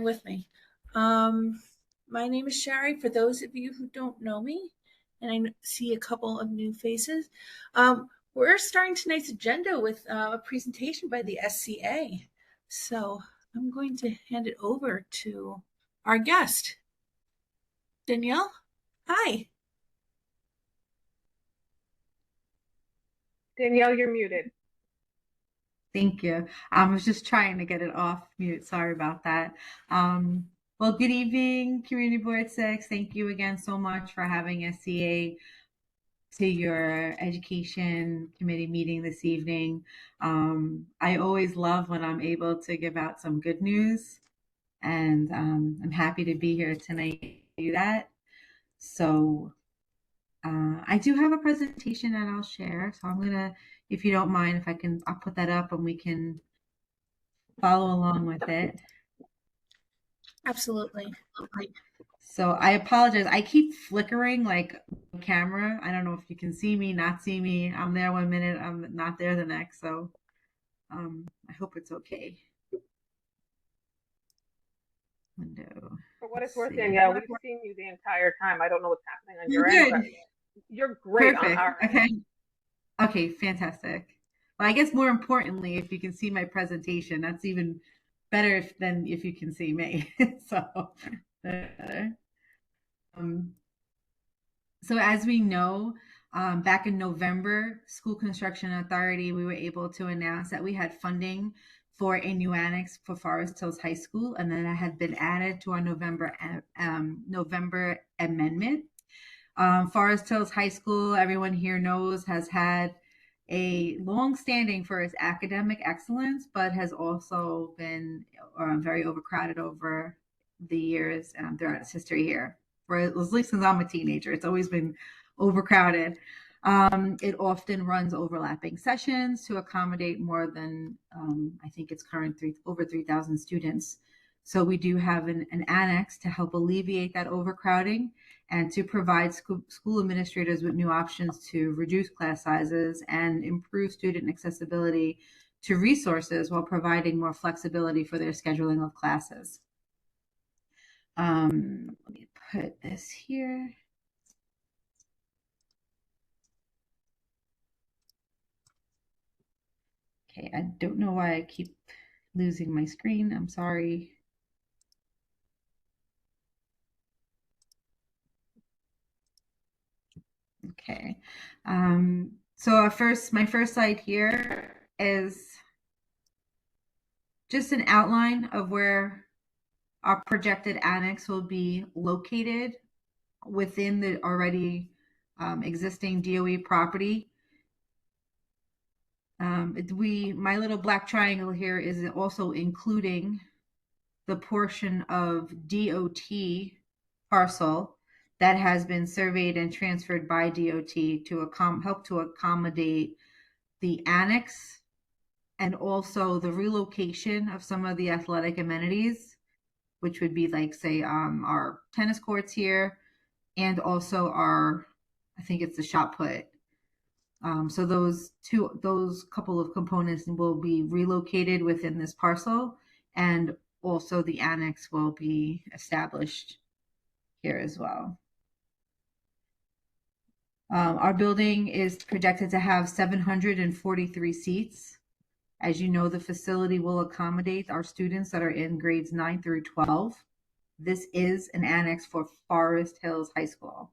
With me. Um, my name is Shari. For those of you who don't know me, and I see a couple of new faces, we're starting tonight's agenda with a presentation by the SCA. So I'm going to hand it over to our guest, Danielle. Hi. Danielle, you're muted. Thank you. I was just trying to get it off mute. Sorry about that. Um, well, good evening, Community Board 6. Thank you again so much for having SCA to your education committee meeting this evening. I always love when I'm able to give out some good news, and I'm happy to be here tonight to do that. So I do have a presentation that I'll share. So I'm gonna, if you don't mind, if I can, I'll put that up and we can follow along with it. Absolutely. So I apologize. I keep flickering like camera. I don't know if you can see me, not see me. I'm there 1 minute, I'm not there the next. So I hope it's okay. Window. For what Let's it's worth, see. Danielle, we've seen you the entire time. I don't know what's happening on Oh, your end, good. but you're great on Perfect. our end. Okay. Okay, fantastic. Well, I guess more importantly, if you can see my presentation, that's even better than if you can see me. So, um, So as we know, back in November, School Construction Authority, we were able to announce that we had funding for a new annex for Forest Hills High School, and then that had been added to our November amendment. Forest Hills High School, everyone here knows, has had a long standing for its academic excellence, but has also been very overcrowded over the years throughout its history here. For at least since I'm a teenager, it's always been overcrowded. It often runs overlapping sessions to accommodate more than I think its current over 3,000 students. So we do have an annex to help alleviate that overcrowding and to provide school administrators with new options to reduce class sizes and improve student accessibility to resources while providing more flexibility for their scheduling of classes. Let me put this here. Okay, I don't know why I keep losing my screen. I'm sorry. Okay. So my first slide here is just an outline of where our projected annex will be located within the already existing DOE property. My little black triangle here is also including the portion of DOT parcel that has been surveyed and transferred by DOT to help to accommodate the annex and also the relocation of some of the athletic amenities, which would be like, say, our tennis courts here and also I think it's the shot put. So those couple of components will be relocated within this parcel, and also the annex will be established here as well. Our building is projected to have 743 seats. As you know, the facility will accommodate our students that are in grades 9 through 12. This is an annex for Forest Hills High School,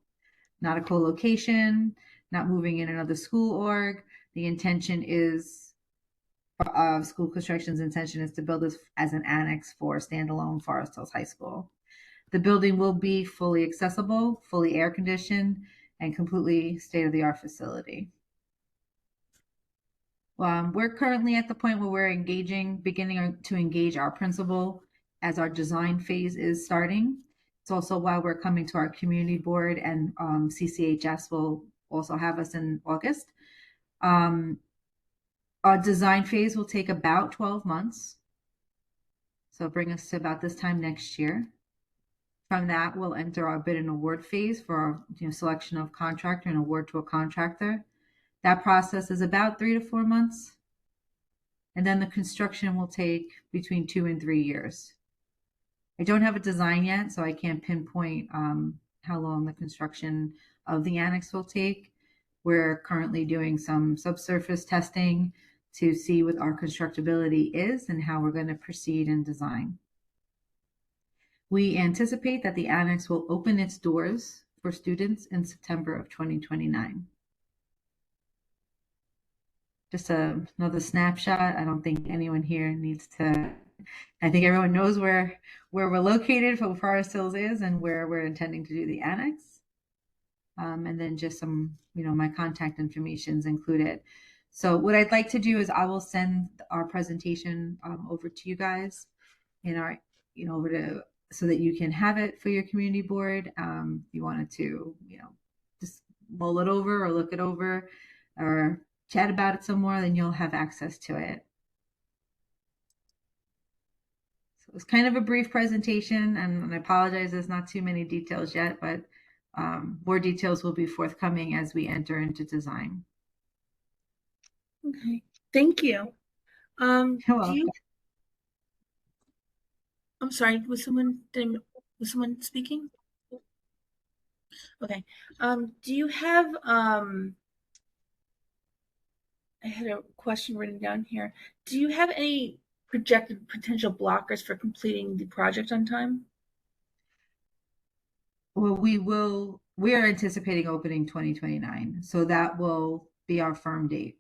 not a co-location, not moving in another school org. The intention is, school construction's intention is to build this as an annex for standalone Forest Hills High School. The building will be fully accessible, fully air conditioned, and completely state-of-the-art facility. We're currently at the point where we're beginning to engage our principal as our design phase is starting. It's also why we're coming to our community board, and CCHS will also have us in August. Our design phase will take about 12 months. So bring us to about this time next year. From that, we'll enter our bid and award phase for our selection of contractor and award to a contractor. That process is about 3 to 4 months. And then the construction will take between 2 and 3 years. I don't have a design yet, so I can't pinpoint how long the construction of the annex will take. We're currently doing some subsurface testing to see what our constructability is and how we're going to proceed in design. We anticipate that the annex will open its doors for students in September of 2029. Just another snapshot. I don't think anyone here needs to. I think everyone knows where we're located, for Forest Hills is, and where we're intending to do the annex. And then just some, my contact information is included. So what I'd like to do is I will send our presentation over to you guys in our, over to, so that you can have it for your community board. If you wanted to, just mull it over or look it over or chat about it some more, then you'll have access to it. So it was kind of a brief presentation, and I apologize there's not too many details yet, but more details will be forthcoming as we enter into design. Okay, thank you. You're welcome. I'm sorry, was someone speaking? Okay. Do you have I had a question written down here. Do you have any projected potential blockers for completing the project on time? Well, we are anticipating opening 2029, so that will be our firm date.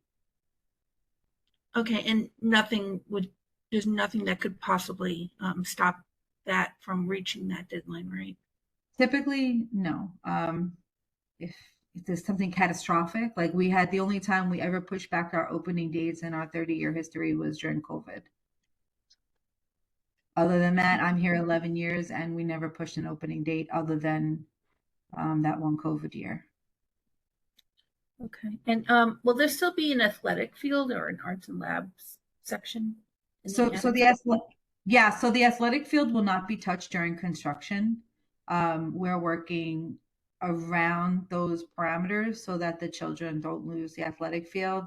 Okay, and there's nothing that could possibly stop that from reaching that deadline, right? Typically, no. If there's something catastrophic, like we had, the only time we ever pushed back our opening dates in our 30-year history was during COVID. Other than that, I'm here 11 years and we never pushed an opening date other than that one COVID year. Okay. And will there still be an athletic field or an arts and labs section in the So the athletic field will not be touched during construction. We're working around those parameters so that the children don't lose the athletic field.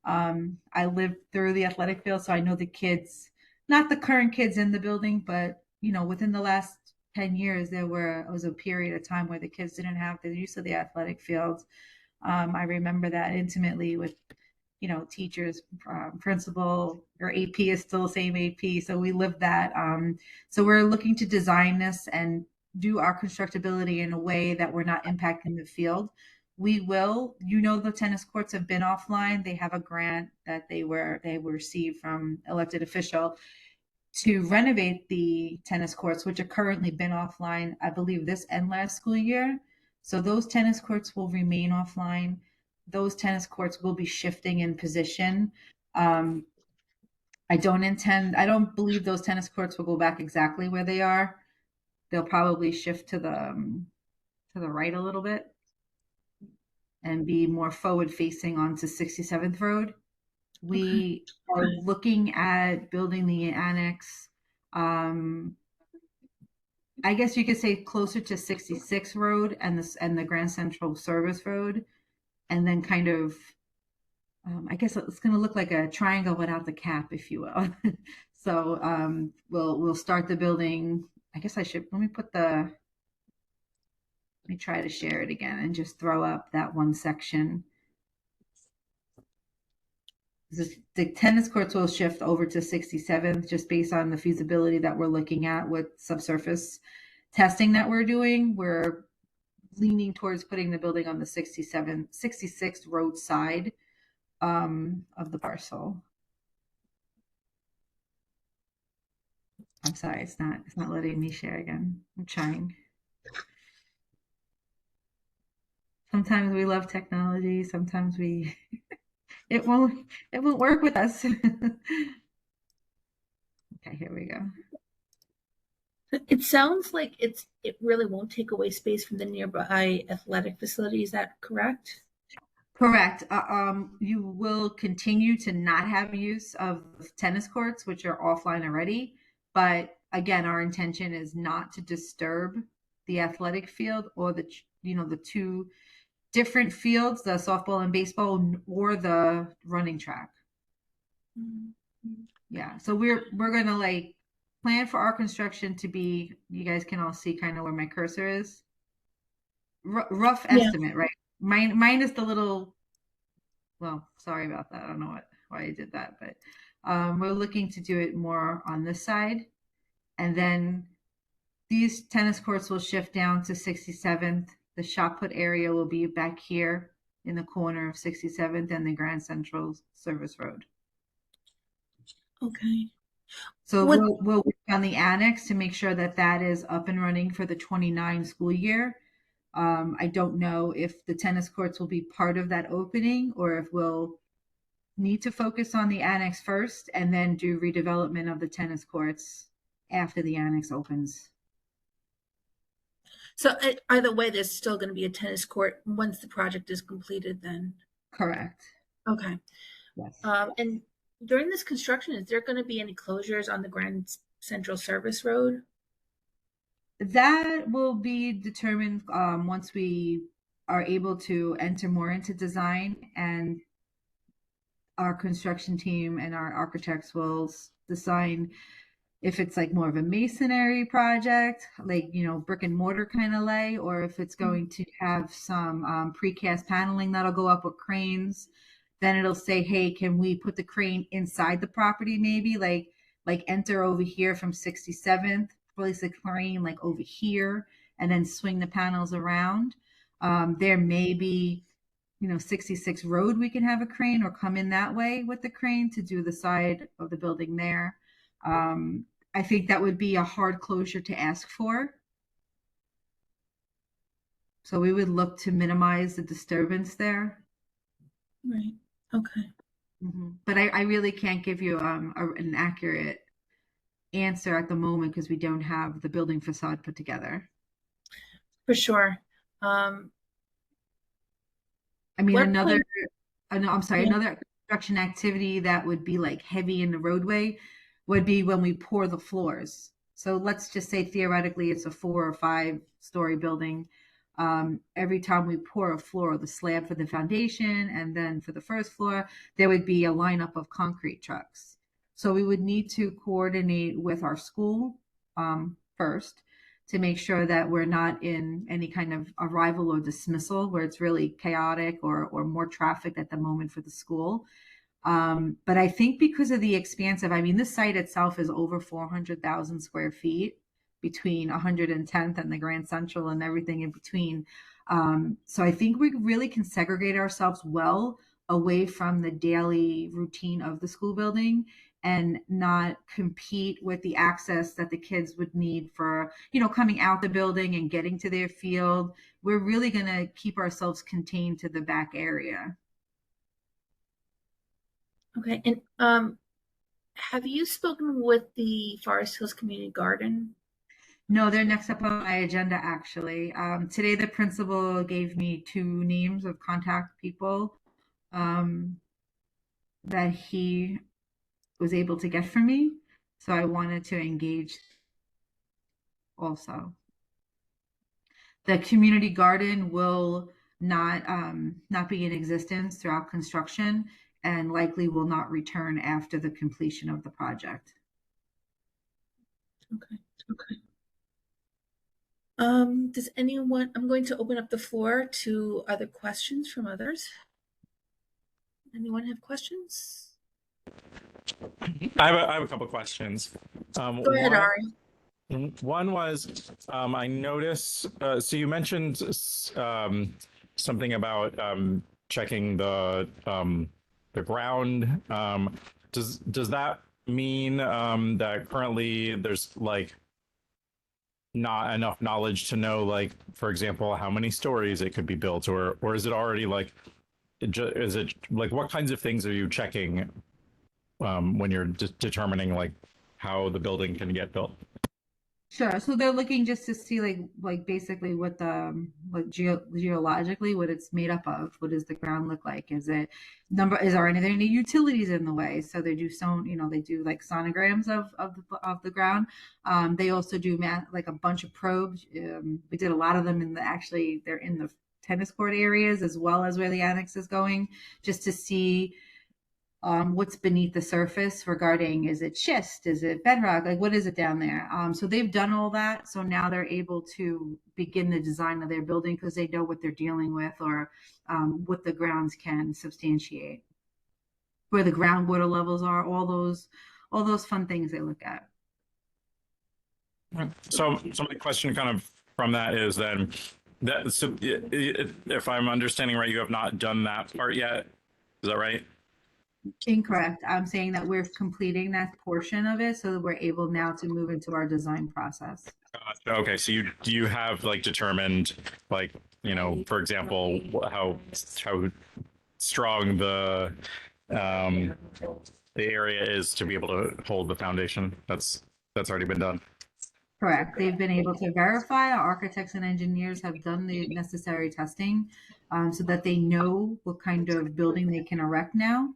I lived through the athletic field, so I know the kids, not the current kids in the building, but within the last 10 years, there was a period of time where the kids didn't have the use of the athletic field. I remember that intimately with, teachers, principal, or AP is still the same AP. So we lived that. So we're looking to design this and do our constructability in a way that we're not impacting the field. We will, the tennis courts have been offline. They have a grant that they received from elected official to renovate the tennis courts, which are currently been offline, I believe, this and last school year. So those tennis courts will remain offline. Those tennis courts will be shifting in position. I don't believe those tennis courts will go back exactly where they are. They'll probably shift to the right a little bit and be more forward facing onto 67th Road. We are looking at building the annex. I guess you could say closer to 66 Road and the Grand Central Service Road, and then kind of, I guess it's going to look like a triangle without the cap, if you will. So we'll start the building. I guess let me try to share it again and just throw up that one section. The tennis courts will shift over to 67th just based on the feasibility that we're looking at with subsurface testing that we're doing. We're leaning towards putting the building on the 66th road side of the parcel. I'm sorry, it's not letting me share again. I'm trying. Sometimes we love technology, sometimes it won't work with us. Okay, here we go. It sounds like it really won't take away space from the nearby athletic facility. Is that correct? Correct. You will continue to not have use of tennis courts, which are offline already. But again, our intention is not to disturb the athletic field or the two different fields, the softball and baseball, or the running track. Yeah. So we're gonna plan for our construction to be, you guys can all see kind of where my cursor is. Rough Yeah. estimate, right? Mine is the little, well, sorry about that. I don't know why I did that, but we're looking to do it more on this side. And then these tennis courts will shift down to 67th. The shot put area will be back here in the corner of 67th and the Grand Central Service Road. Okay. So What? we'll work on the annex to make sure that that is up and running for the 29 school year. I don't know if the tennis courts will be part of that opening or if we'll need to focus on the annex first and then do redevelopment of the tennis courts after the annex opens. So either way, there's still going to be a tennis court once the project is completed. Then. Correct. Okay. Yes. And during this construction, is there going to be any closures on the Grand Central Service Road? That will be determined once we are able to enter more into design, and our construction team and our architects will design if it's like more of a masonry project, like, brick and mortar kind of lay, or if it's going to have some precast paneling that'll go up with cranes. Then it'll say, hey, can we put the crane inside the property, maybe like enter over here from 67th, place the crane like over here, and then swing the panels around. There may be 66 Road, we can have a crane or come in that way with the crane to do the side of the building there. I think that would be a hard closure to ask for. So we would look to minimize the disturbance there. Right. Okay. But I really can't give you an accurate answer at the moment because we don't have the building facade put together. For sure. I mean, What plan? Yeah. another construction activity that would be like heavy in the roadway would be when we pour the floors. So let's just say theoretically it's a 4 or 5 story building. Every time we pour a floor, the slab for the foundation, and then for the first floor, there would be a lineup of concrete trucks. So we would need to coordinate with our school first to make sure that we're not in any kind of arrival or dismissal where it's really chaotic or more traffic at the moment for the school. But I think because of the expansive, I mean, this site itself is over 400,000 square feet between 110th and the Grand Central and everything in between. So I think we really can segregate ourselves well away from the daily routine of the school building and not compete with the access that the kids would need for, coming out the building and getting to their field. We're really going to keep ourselves contained to the back area. Okay. And have you spoken with the Forest Hills Community Garden? No, they're next up on my agenda, actually. Today, the principal gave me 2 names of contact people that he was able to get for me. So I wanted to engage also. The community garden will not be in existence throughout construction and likely will not return after the completion of the project. Okay. Okay. Does anyone, I'm going to open up the floor to other questions from others. Anyone have questions? I have a couple questions. Go ahead, Ari. One was I noticed. So you mentioned something about checking the ground. Does that mean that currently there's like not enough knowledge to know, like, for example, how many stories it could be built, or is it already like, is it like what kinds of things are you checking when you're determining like how the building can get built? Sure. So they're looking just to see like basically what the geologically what it's made up of. What does the ground look like? Is there any utilities in the way? So they do they do like sonograms of the ground. They also do like a bunch of probes. We did a lot of them they're in the tennis court areas as well as where the annex is going, just to see what's beneath the surface regarding, is it schist, is it bedrock, like what is it down there? So they've done all that, so now they're able to begin the design of their building because they know what they're dealing with, or what the grounds can substantiate, where the groundwater levels are, all those fun things they look at. So my question kind of from that is then that, so if I'm understanding right, you have not done that part yet. Is that right? Incorrect. I'm saying that we're completing that portion of it so that we're able now to move into our design process. Okay, so you have like determined, like, for example, how strong um the area is to be able to hold the foundation. That's already been done. Correct. They've been able to verify. Our architects and engineers have done the necessary testing, so that they know what kind of building they can erect now.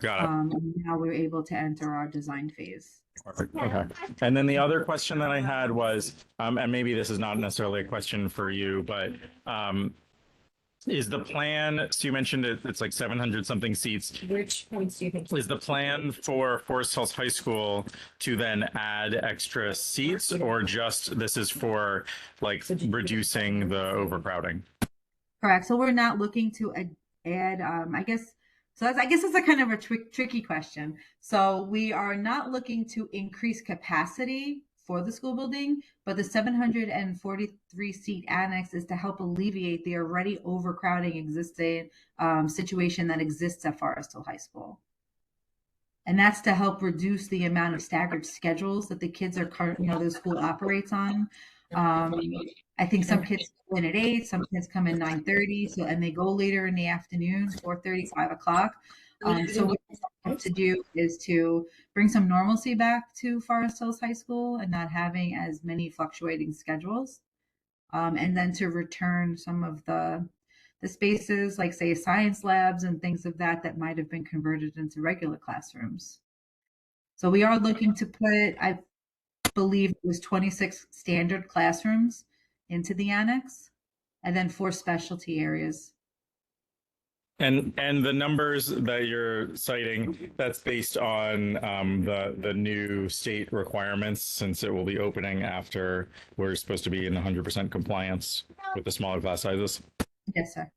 Got it. And now we're able to enter our design phase. Perfect. Okay. And then the other question that I had was, and maybe this is not necessarily a question for you, but is the plan, so you mentioned it's like 700 something seats. Which points do you think? Is the plan for Forest Hills High School to then add extra seats, or just this is for like reducing the overcrowding? Correct. So we're not looking to add, I guess, so I guess it's a kind of a tricky question. So we are not looking to increase capacity for the school building, but the 743 seat annex is to help alleviate the already overcrowding existing situation that exists at Forest Hill High School. And that's to help reduce the amount of staggered schedules that the kids are currently, the school operates on. I think some kids come in at 8, some kids come in 9:30, so, and they go later in the afternoon, 4:30, 5 o'clock. So what we have to do is to bring some normalcy back to Forest Hills High School and not having as many fluctuating schedules. And then to return some of the spaces, like say science labs and things of that might have been converted into regular classrooms. So we are looking to put, I believe it was 26 standard classrooms into the annex, and then 4 specialty areas. And the numbers that you're citing, that's based on the new state requirements, since it will be opening after we're supposed to be in 100% compliance with the smaller class sizes. Yes, sir.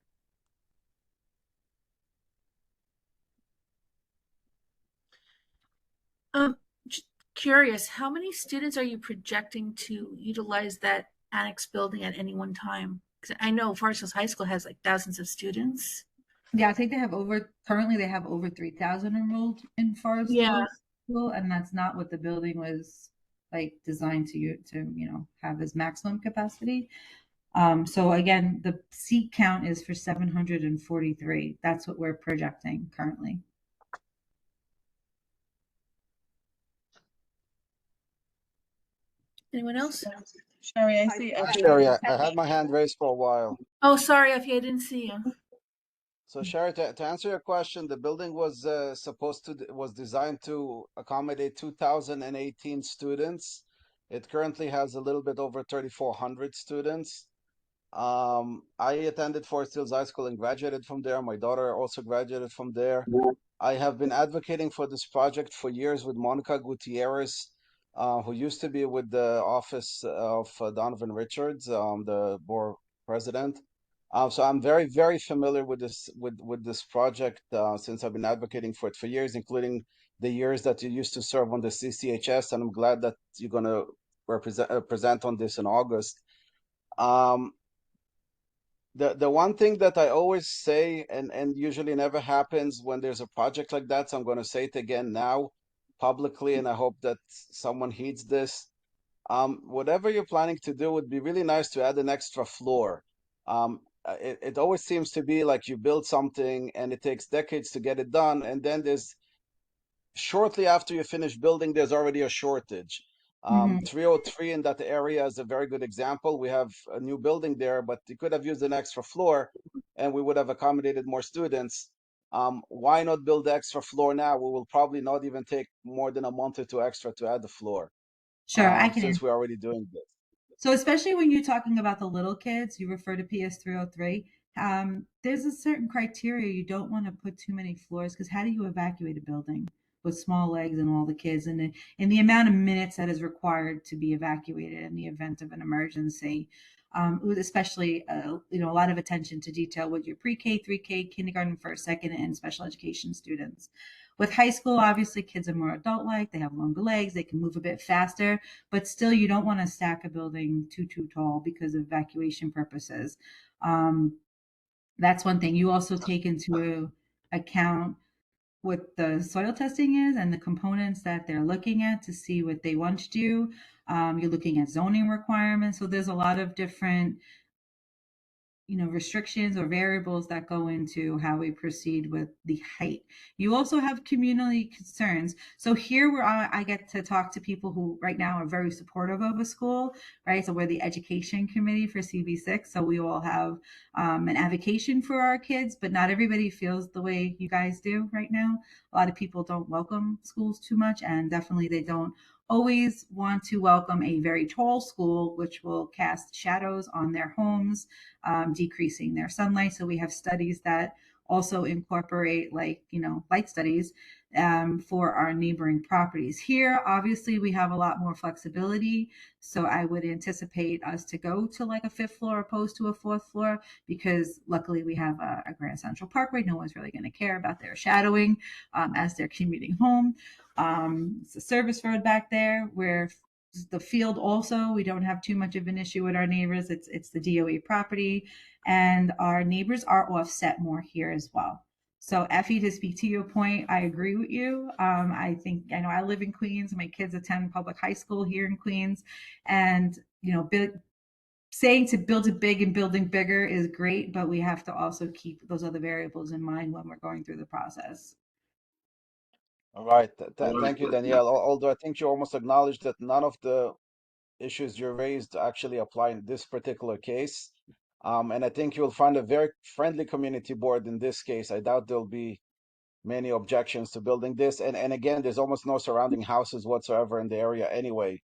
Just curious, how many students are you projecting to utilize that annex building at any one time? Because I know Forest Hills High School has like thousands of students. Yeah, I think currently they have over 3,000 enrolled in Forest Yeah. Hills School, and that's not what the building was like designed to have as maximum capacity. So again, the seat count is for 743. That's what we're projecting currently. Anyone else? Sherry, I see. Sherry, I had my hand raised for a while. Oh, sorry, Effie, I didn't see you. So Sherry, to answer your question, the building was was designed to accommodate 2018 students. It currently has a little bit over 3,400 students. I attended Forest Hills High School and graduated from there. My daughter also graduated from there. I have been advocating for this project for years with Monica Gutierrez, who used to be with the office of Donovan Richards, the board president. So I'm very, very familiar with this project since I've been advocating for it for years, including the years that you used to serve on the CCHS, and I'm glad that you're going to present on this in August. The one thing that I always say, and usually never happens when there's a project like that, so I'm going to say it again now publicly, and I hope that someone heeds this. Whatever you're planning to do would be really nice to add an extra floor. It always seems to be like you build something and it takes decades to get it done, and then there's shortly after you finish building, there's already a shortage. Mhm. 303 in that area is a very good example. We have a new building there, but you could have used an extra floor and we would have accommodated more students. Why not build the extra floor now? We will probably not even take more than a month or two extra to add the floor, Sure, I can since answer. we're already doing this. So especially when you're talking about the little kids, you refer to PS 303. There's a certain criteria. You don't want to put too many floors because how do you evacuate a building with small legs and all the kids and the amount of minutes that is required to be evacuated in the event of an emergency? With especially a lot of attention to detail with your pre-K, 3K, kindergarten, first, second, and special education students. With high school, obviously, kids are more adult-like. They have longer legs. They can move a bit faster, but still, you don't want to stack a building too tall because of evacuation purposes. Um, that's one thing. You also take into account what the soil testing is and the components that they're looking at to see what they want to do. You're looking at zoning requirements. So there's a lot of different restrictions or variables that go into how we proceed with the height. You also have community concerns. So here where I get to talk to people who right now are very supportive of a school, right? So we're the education committee for CB6. So we all have an avocation for our kids, but not everybody feels the way you guys do right now. A lot of people don't welcome schools too much, and definitely they don't always want to welcome a very tall school, which will cast shadows on their homes, decreasing their sunlight. So we have studies that also incorporate light studies for our neighboring properties. Here, obviously, we have a lot more flexibility. So I would anticipate us to go to like a fifth floor opposed to a fourth floor because luckily we have a Grand Central Parkway. No one's really going to care about their shadowing as they're commuting home. It's a service road back there where the field also we don't have too much of an issue with our neighbors. It's the DOE property, and our neighbors are offset more here as well. So Effie, to speak to your point, I agree with you. I know I live in Queens. My kids attend public high school here in Queens, and saying to build it big and building bigger is great, but we have to also keep those other variables in mind when we're going through the process. All right. Thank you, Danielle. Although I think you almost acknowledged that none of the issues you raised actually apply in this particular case. And I think you'll find a very friendly community board in this case. I doubt there'll be many objections to building this. And again, there's almost no surrounding houses whatsoever in the area anyway.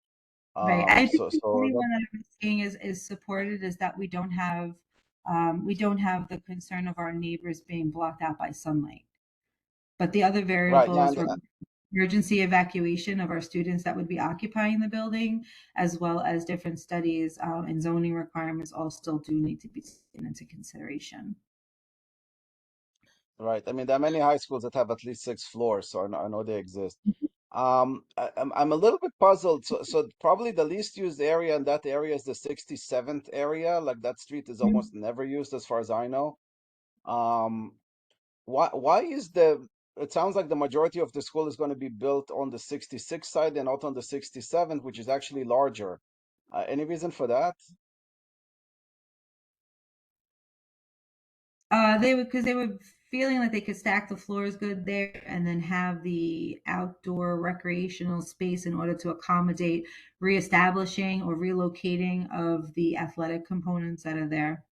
Right. I think So the so only that one that I'm seeing is supported is that we don't have the concern of our neighbors being blocked out by sunlight. But the other right, yeah, variables were emergency evacuation of our students that would be occupying the building, as well as different studies and zoning requirements all still do need to be taken into consideration. right. I mean, there are many high schools that have at least 6 floors, so I know they exist. I'm a little bit puzzled. So probably the least used area in that area is the 67th area. Like that street is almost never used as far as I know. Um, why is it sounds like the majority of the school is going to be built on the 66 side and not on the 67th, which is actually larger. Any reason for that? They were feeling like they could stack the floors good there and then have the outdoor recreational space in order to accommodate reestablishing or relocating of the athletic components that are there.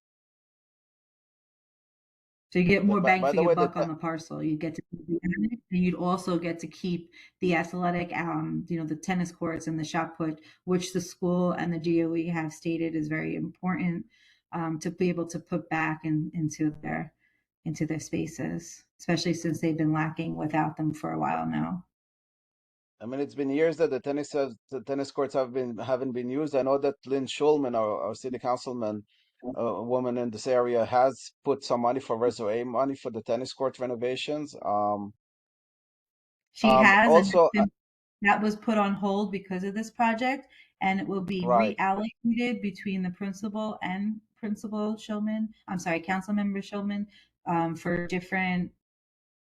So you get Okay, more bang by for the your way, buck on the parcel. You get to keep the annex, and you'd also get to keep the athletic, the tennis courts and the shot put, which the school and the DOE have stated is very important to be able to put back into their spaces, especially since they've been lacking without them for a while now. I mean, it's been years that the tennis courts haven't been used. I know that Lynn Schulman, our city councilman, a woman in this area, has put some money for reserve money for the tennis court renovations. She has, and Also, that was put on hold because of this project, and it will be right. reallocated between the principal and Principal Shulman. I'm sorry, Council Member Shulman, for different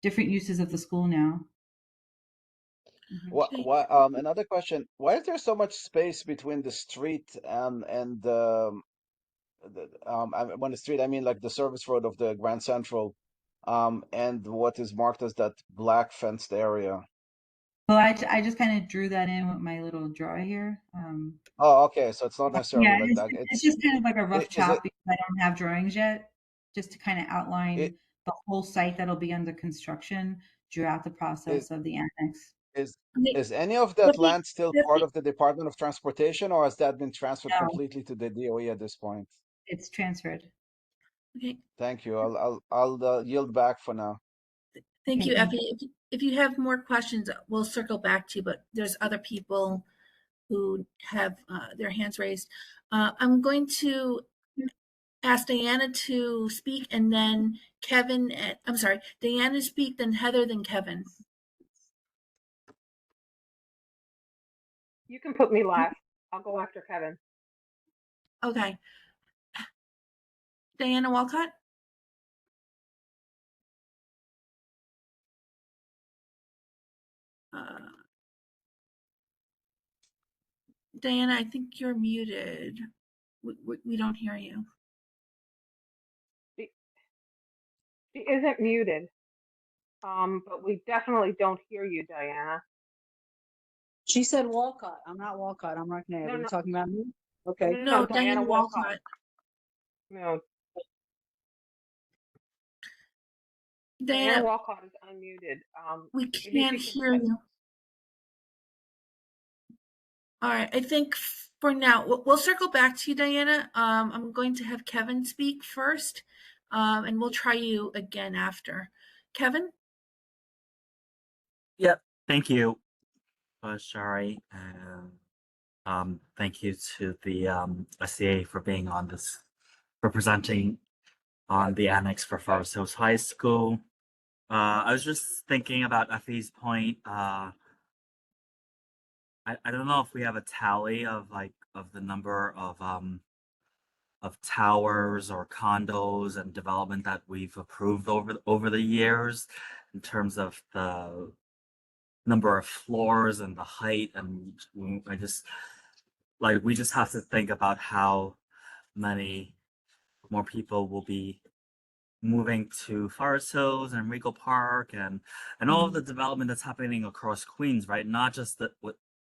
uses of the school now. What? Okay. Another question. Why is there so much space between the street and when the street, I mean like the service road of the Grand Central, and what is marked as that black fenced area? Well, I just kind of drew that in with my little drawer here. Oh, okay. So it's not necessarily Yeah, like that. it's just kind of like a rough Is it chop because I don't have drawings yet, just to kind of it outline the whole site that'll be under construction throughout the is process of the annex. is Okay. is any of that Let me, land still let part me, of the Department of Transportation, or has that been transferred No, completely to the DOE at this point? it's transferred. Okay. Thank you. I'll yield back for now. Thank Okay, you, thank Effie. If you have more questions, we'll circle back to you, but there's other people who have their hands raised. I'm going to ask Diana to speak and then Kevin, I'm sorry, Diana to speak, then Heather, then Kevin. You can put me last. I'll go after Kevin. Okay. Diana Walcott? Uh, Diana, I think you're muted. We don't hear you. She, she isn't muted, but we definitely don't hear you, Diana. She said Walcott. I'm not Walcott. I'm Rockney. No, Were you no, talking about me? no, Okay. no, no, No, Diana Diana Walcott. Walcott. No, Diana Diana, Walcott is unmuted. we Maybe can't she can hear you. All right, I think for now, we'll circle back to you, Diana. I'm going to have Kevin speak first, and we'll try you again after. Kevin? Yep. Thank you, Shari, and thank you to the SCA for being on this, for presenting on the annex for Forest Hills High School. I was just thinking about Effie's point. I don't know if we have a tally of the number of towers or condos and development that we've approved over the years in terms of the number of floors and the height, and I just we just have to think about how many more people will be moving to Forest Hills and Regal Park and all of the development that's happening across Queens, right? Not just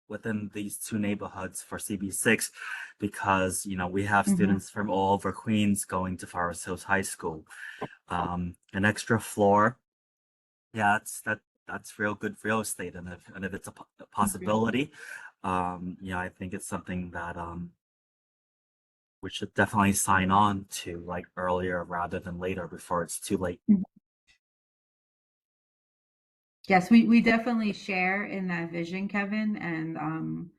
within these two neighborhoods for CB6, because we have students from all over Queens going to Forest Hills High School. An extra floor, yeah, that's real good real estate, and if it's a possibility, I think it's something that we should definitely sign on to earlier rather than later before it's too late. Yes, we definitely share in that vision, Kevin, and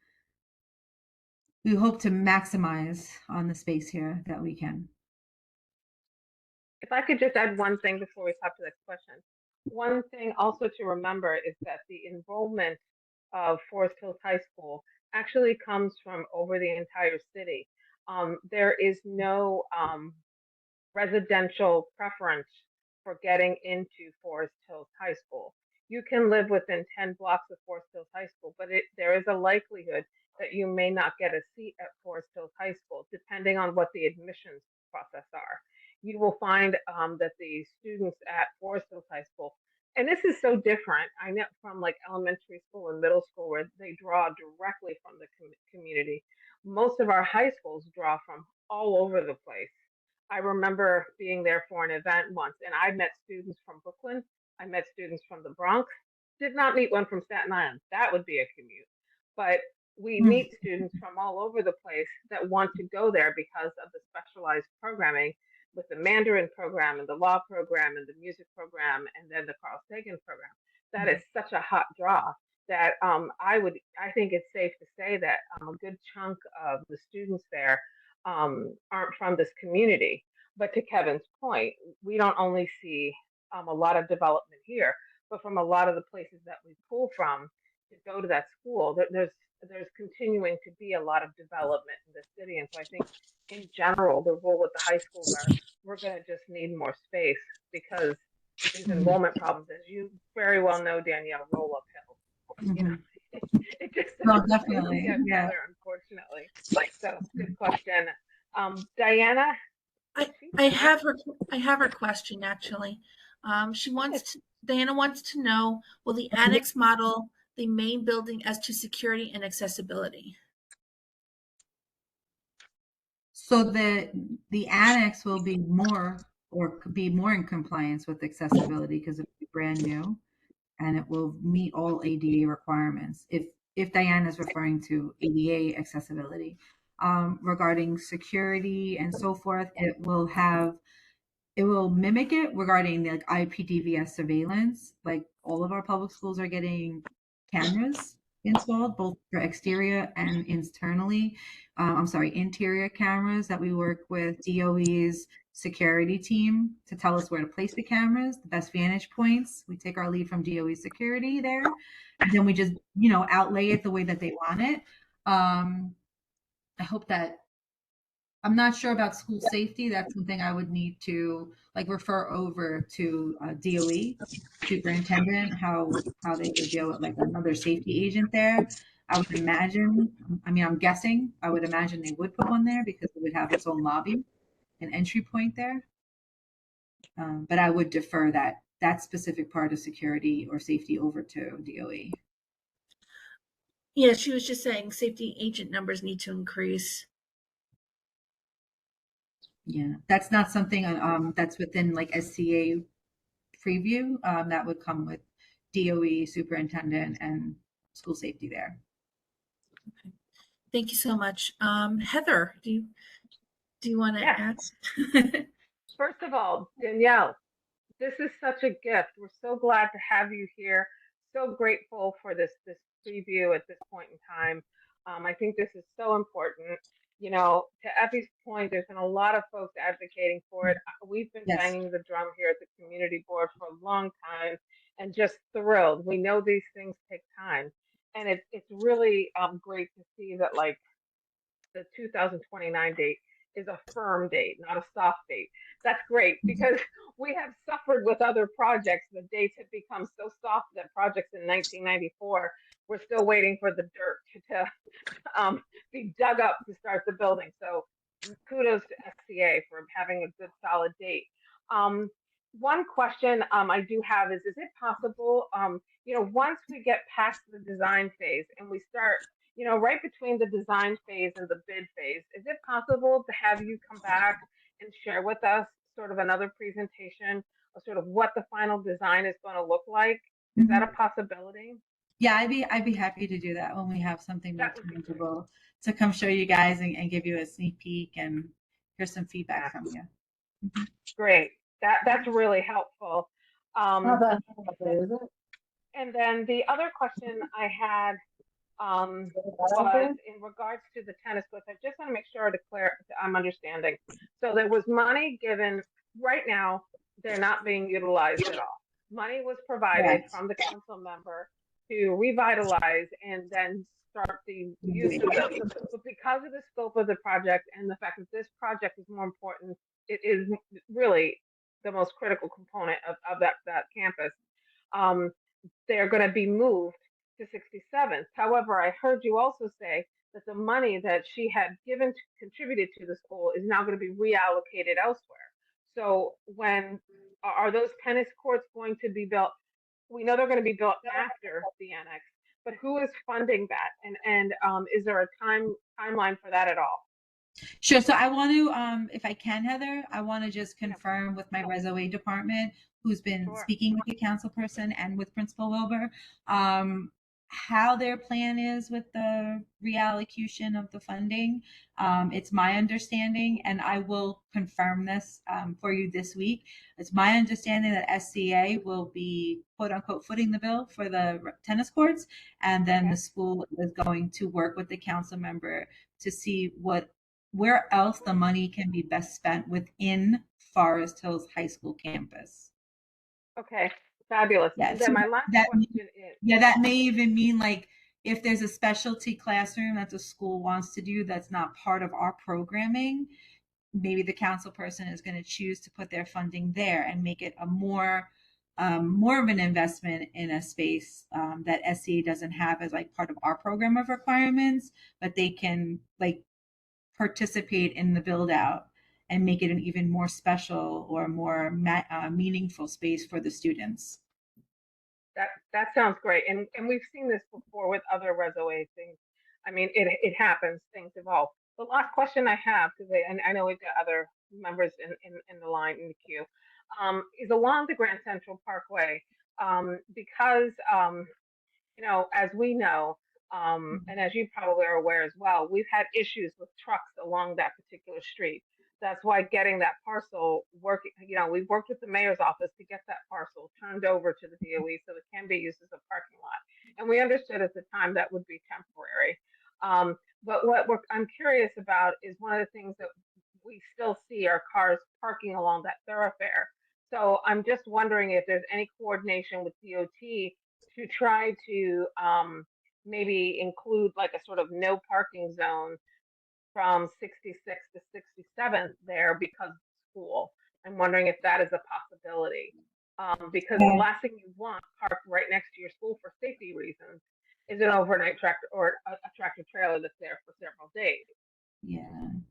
we hope to maximize on the space here that we can. If I could just add one thing before we talk to the next question. One thing also to remember is that the enrollment of Forest Hills High School actually comes from over the entire city. There is no residential preference for getting into Forest Hills High School. You can live within 10 blocks of Forest Hills High School, but there is a likelihood that you may not get a seat at Forest Hills High School, depending on what the admissions process are. You will find that the students at Forest Hills High School, and this is so different, I know from elementary school and middle school where they draw directly from the community. Most of our high schools draw from all over the place. I remember being there for an event once, and I met students from Brooklyn. I met students from the Bronx. Did not meet one from Staten Island. That would be a commute. But we meet students from all over the place that want to go there because of the specialized programming with the Mandarin program and the law program and the music program and then the Carl Sagan program. That is such a hot draw that I think it's safe to say that a good chunk of the students there aren't from this community. But to Kevin's point, we don't only see a lot of development here, but from a lot of the places that we pull from to go to that school, there's continuing to be a lot of development in the city. And so I think in general, the role with the high schools are we're going to just need more space because these enrollment problems, as you very well know, Danielle, roll uphill. You know, it just No, doesn't definitely, get yeah. better, unfortunately. So good question. Diana, I have her question actually. Diana wants to know, will the annex model the main building as to security and accessibility? So the annex will be more or could be more in compliance with accessibility because it'll be brand new and it will meet all ADA requirements. If Diana is referring to ADA accessibility, regarding security and so forth, it will have it will mimic it regarding the like, IPDVS surveillance. Like all of our public schools are getting cameras installed, both for exterior and internally. I'm sorry, interior cameras that we work with DOE's security team to tell us where to place the cameras, the best vantage points. We take our lead from DOE security there, and then we just outlay it the way that they want it. I hope that I'm not sure about school safety. That's something I would need to like refer over to DOE superintendent, how they would deal with like another safety agent there. I would imagine, I mean, I'm guessing, I would imagine they would put one there because it would have its own lobby and entry point there. But I would defer that specific part of security or safety over to DOE. Yeah, she was just saying safety agent numbers need to increase. Yeah, that's not something that's within like SCA preview. That would come with DOE superintendent and school safety there. Okay. Thank you so much. Heather, do you want to Yes. add? First of all, Danielle, this is such a gift. We're so glad to have you here. So grateful for this preview at this point in time. I think this is so important. You know, to Effie's point, there's been a lot of folks advocating for it. We've been Yes. banging the drum here at the community board for a long time, and just thrilled. We know these things take time, and it's really great to see that like the 2029 date is a firm date, not a soft date. That's great because we have suffered with other projects. The dates have become so soft that projects in 1994, we're still waiting for the dirt to be dug up to start the building. So kudos to SCA for having a good solid date. Um, One question I do have is it possible, once we get past the design phase and we start, right between the design phase and the bid phase, is it possible to have you come back and share with us sort of another presentation of sort of what the final design is going to look like? Is that a Mhm. possibility? Yeah, I'd be happy to do that when we have something more That would be great. tangible to come show you guys and give you a sneak peek and hear some feedback Yeah, from you. Mhm. great. That's really helpful. Not Um, that complicated, is it? and then the other question I had Is that was okay? in regards to the tennis courts. I just want to make sure I'm understanding. So there was money given. Right now, they're not being utilized at all. Money was provided Correct. from the council member to revitalize and then start the use of them. But because of the scope of the project and the fact that this project is more important, it is really the most critical component of that campus. Um, they're going to be moved to 67th. However, I heard you also say that the money that she had contributed to the school is now going to be reallocated elsewhere. So when are those tennis courts going to be built? We know they're going to be built after the annex, but who is funding that? And is there a timeline for that at all? Sure. So I want to, if I can, Heather, I want to just Yeah, confirm with my Reso department, who's been sure. speaking with the council person and with Principal Wilbur, um, how their plan is with the reallocation of the funding. It's my understanding, and I will confirm this for you this week. It's my understanding that SCA will be quote unquote footing the bill for the tennis courts, and then the Okay. school is going to work with the council member to see where else the money can be best spent within Forest Hills High School campus. Okay. Fabulous. Yeah, And so then my last that question is, yeah, that may even mean like if there's a specialty classroom that the school wants to do that's not part of our programming, maybe the council person is going to choose to put their funding there and make it a more of an investment in a space that SCA doesn't have as like part of our program of requirements, but they can like participate in the build out and make it an even more special or more meaningful space for the students. that sounds great, and we've seen this before with other resume things. I mean, it happens. Things evolve. The last question I have, because I know we've got other members in the line in the queue, is along the Grand Central Parkway, because as we know, and as you probably are aware as well, we've had issues with trucks along that particular street. That's why getting that parcel working, we worked with the mayor's office to get that parcel turned over to the DOE so it can be used as a parking lot. And we understood at the time that would be temporary. But I'm curious about is one of the things that we still see are cars parking along that thoroughfare. So I'm just wondering if there's any coordination with DOT to try to maybe include like a sort of no parking zone from 66 to 67 there because of school. I'm wondering if that is a possibility. Because the last thing you want parked right next to your school for safety reasons is an overnight tractor or a tractor trailer that's there for several days. Yeah.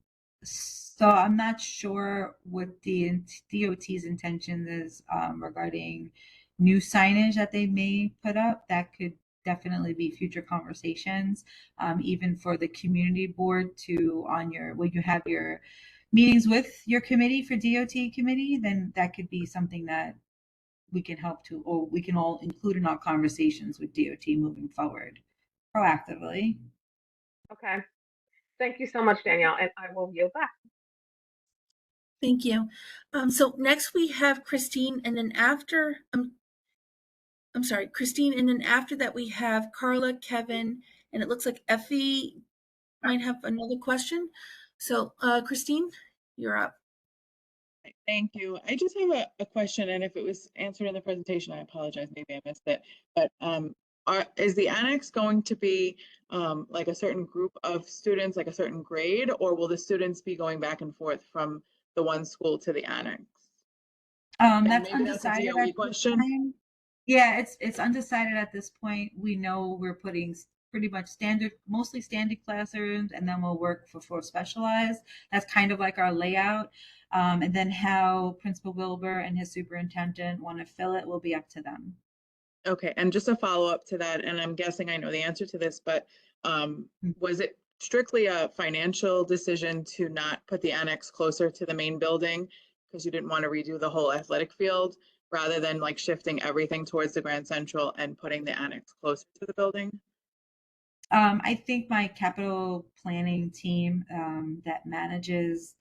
So I'm not sure what the DOT's intention is regarding new signage that they may put up. That could definitely be future conversations, even for the community board to on your when you have your meetings with your committee for DOT committee, then that could be something that we can help to, or we can all include in our conversations with DOT moving forward proactively. Okay. Thank you so much, Danielle, and I will yield back. Thank you. So next we have Christine, and then after, I'm sorry, Christine, and then after that we have Carla, Kevin, and it looks like Effie might have another question. So, Christine, you're up. Thank you. I just have a question, and if it was answered in the presentation, I apologize, maybe I missed it. But is the annex going to be like a certain group of students, like a certain grade, or will the students be going back and forth from the one school to the annex? And That's maybe that's a undecided DOE at this question. time. Yeah, it's undecided at this point. We know we're putting pretty much standard, mostly standard classrooms, and then we'll work for specialized. That's kind of like our layout. And then how Principal Wilbur and his superintendent want to fill it will be up to them. Okay, and just a follow-up to that, and I'm guessing I know the answer to this, but was it strictly a financial decision to not put the annex closer to the main building because you didn't want to redo the whole athletic field rather than like shifting everything towards the Grand Central and putting the annex closer to the building? I think my capital planning team that manages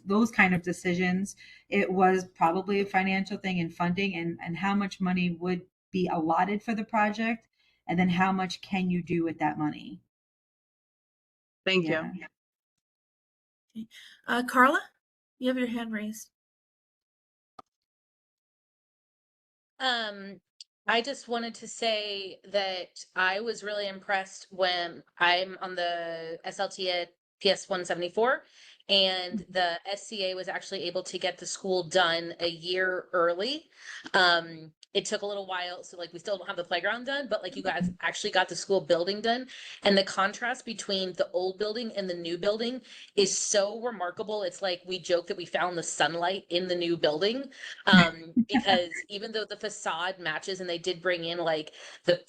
those kind of decisions, it was probably a financial thing in funding and how much money would be allotted for the project, and then how much can you do with that money? Thank you. Yeah. Okay. Carla, you have your hand raised. I just wanted to say that I was really impressed when I'm on the SLT at PS 174 and the SCA was actually able to get the school done a year early. It took a little while, so like we still don't have the playground done, but like you guys actually got the school building done. And the contrast between the old building and the new building is so remarkable. It's like we joke that we found the sunlight in the new building. Because even though the facade matches and they did bring in like the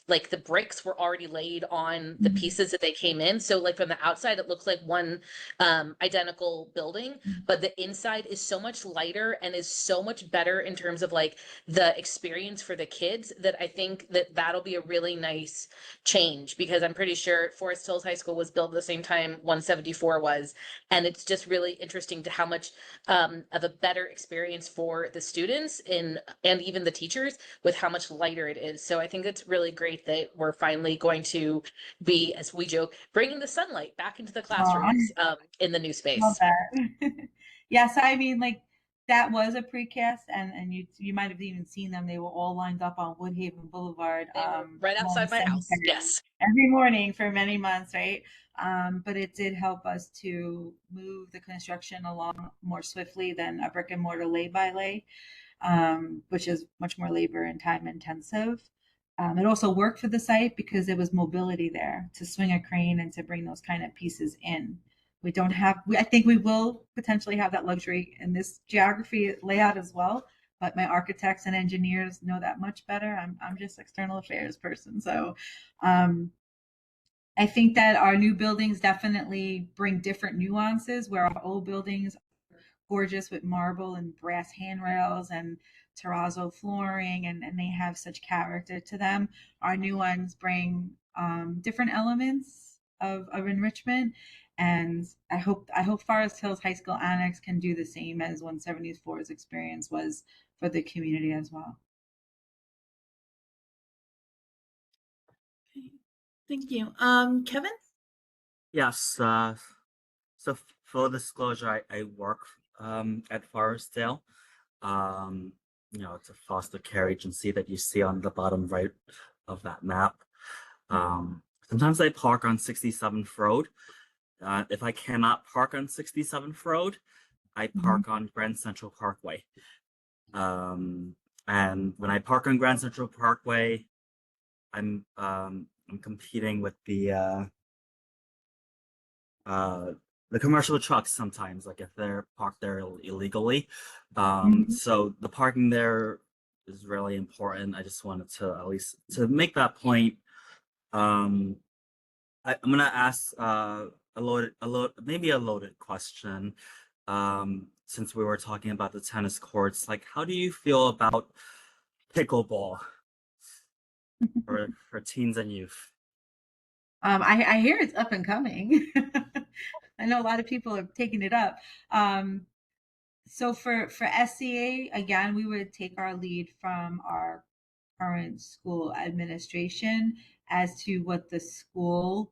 like the bricks were already laid on the pieces that they came in. So like from the outside, it looks like one identical building, but the inside is so much lighter and is so much better in terms of like the experience for the kids that I think that that'll be a really nice change because I'm pretty sure Forest Hills High School was built at the same time 174 was. And it's just really interesting to how much of a better experience for the students and even the teachers with how much lighter it is. So I think it's really great that we're finally going to be, as we joke, bringing the sunlight back into the classrooms in the new Love space. that. Yeah, so I mean, like that was a precast, and you might have even seen them. They were all lined up on Woodhaven Boulevard, They were right along the outside my house. cemetery Yes. every morning for many months, right? But it did help us to move the construction along more swiftly than a brick and mortar lay by lay, which is much more labor and time intensive. It also worked for the site because there was mobility there to swing a crane and to bring those kind of pieces in. We don't have, I think we will potentially have that luxury in this geography layout as well. But my architects and engineers know that much better. I'm just external affairs person. So I think that our new buildings definitely bring different nuances where our old buildings gorgeous with marble and brass handrails and terrazzo flooring, and they have such character to them. Our new ones bring different elements of enrichment. And I hope Forest Hills High School Annex can do the same as 174's experience was for the community as well. Okay. Thank you. Kevin? Yes. Full disclosure, I work at Forestdale. Um, it's a foster care agency that you see on the bottom right of that map. Sometimes I park on 67th Road. If I cannot park on 67th Road, I Mhm. park on Grand Central Parkway. And when I park on Grand Central Parkway, I'm competing with uh the commercial trucks sometimes, like if they're parked there illegally. Mhm. So the parking there is really important. I just wanted to at least to make that point. Um, I'm gonna ask maybe a loaded question. Since we were talking about the tennis courts, like how do you feel about pickleball for teens and youth? I hear it's up and coming. I know a lot of people are taking it up. Um, so for SCA, again, we would take our lead from our current school administration as to what the school's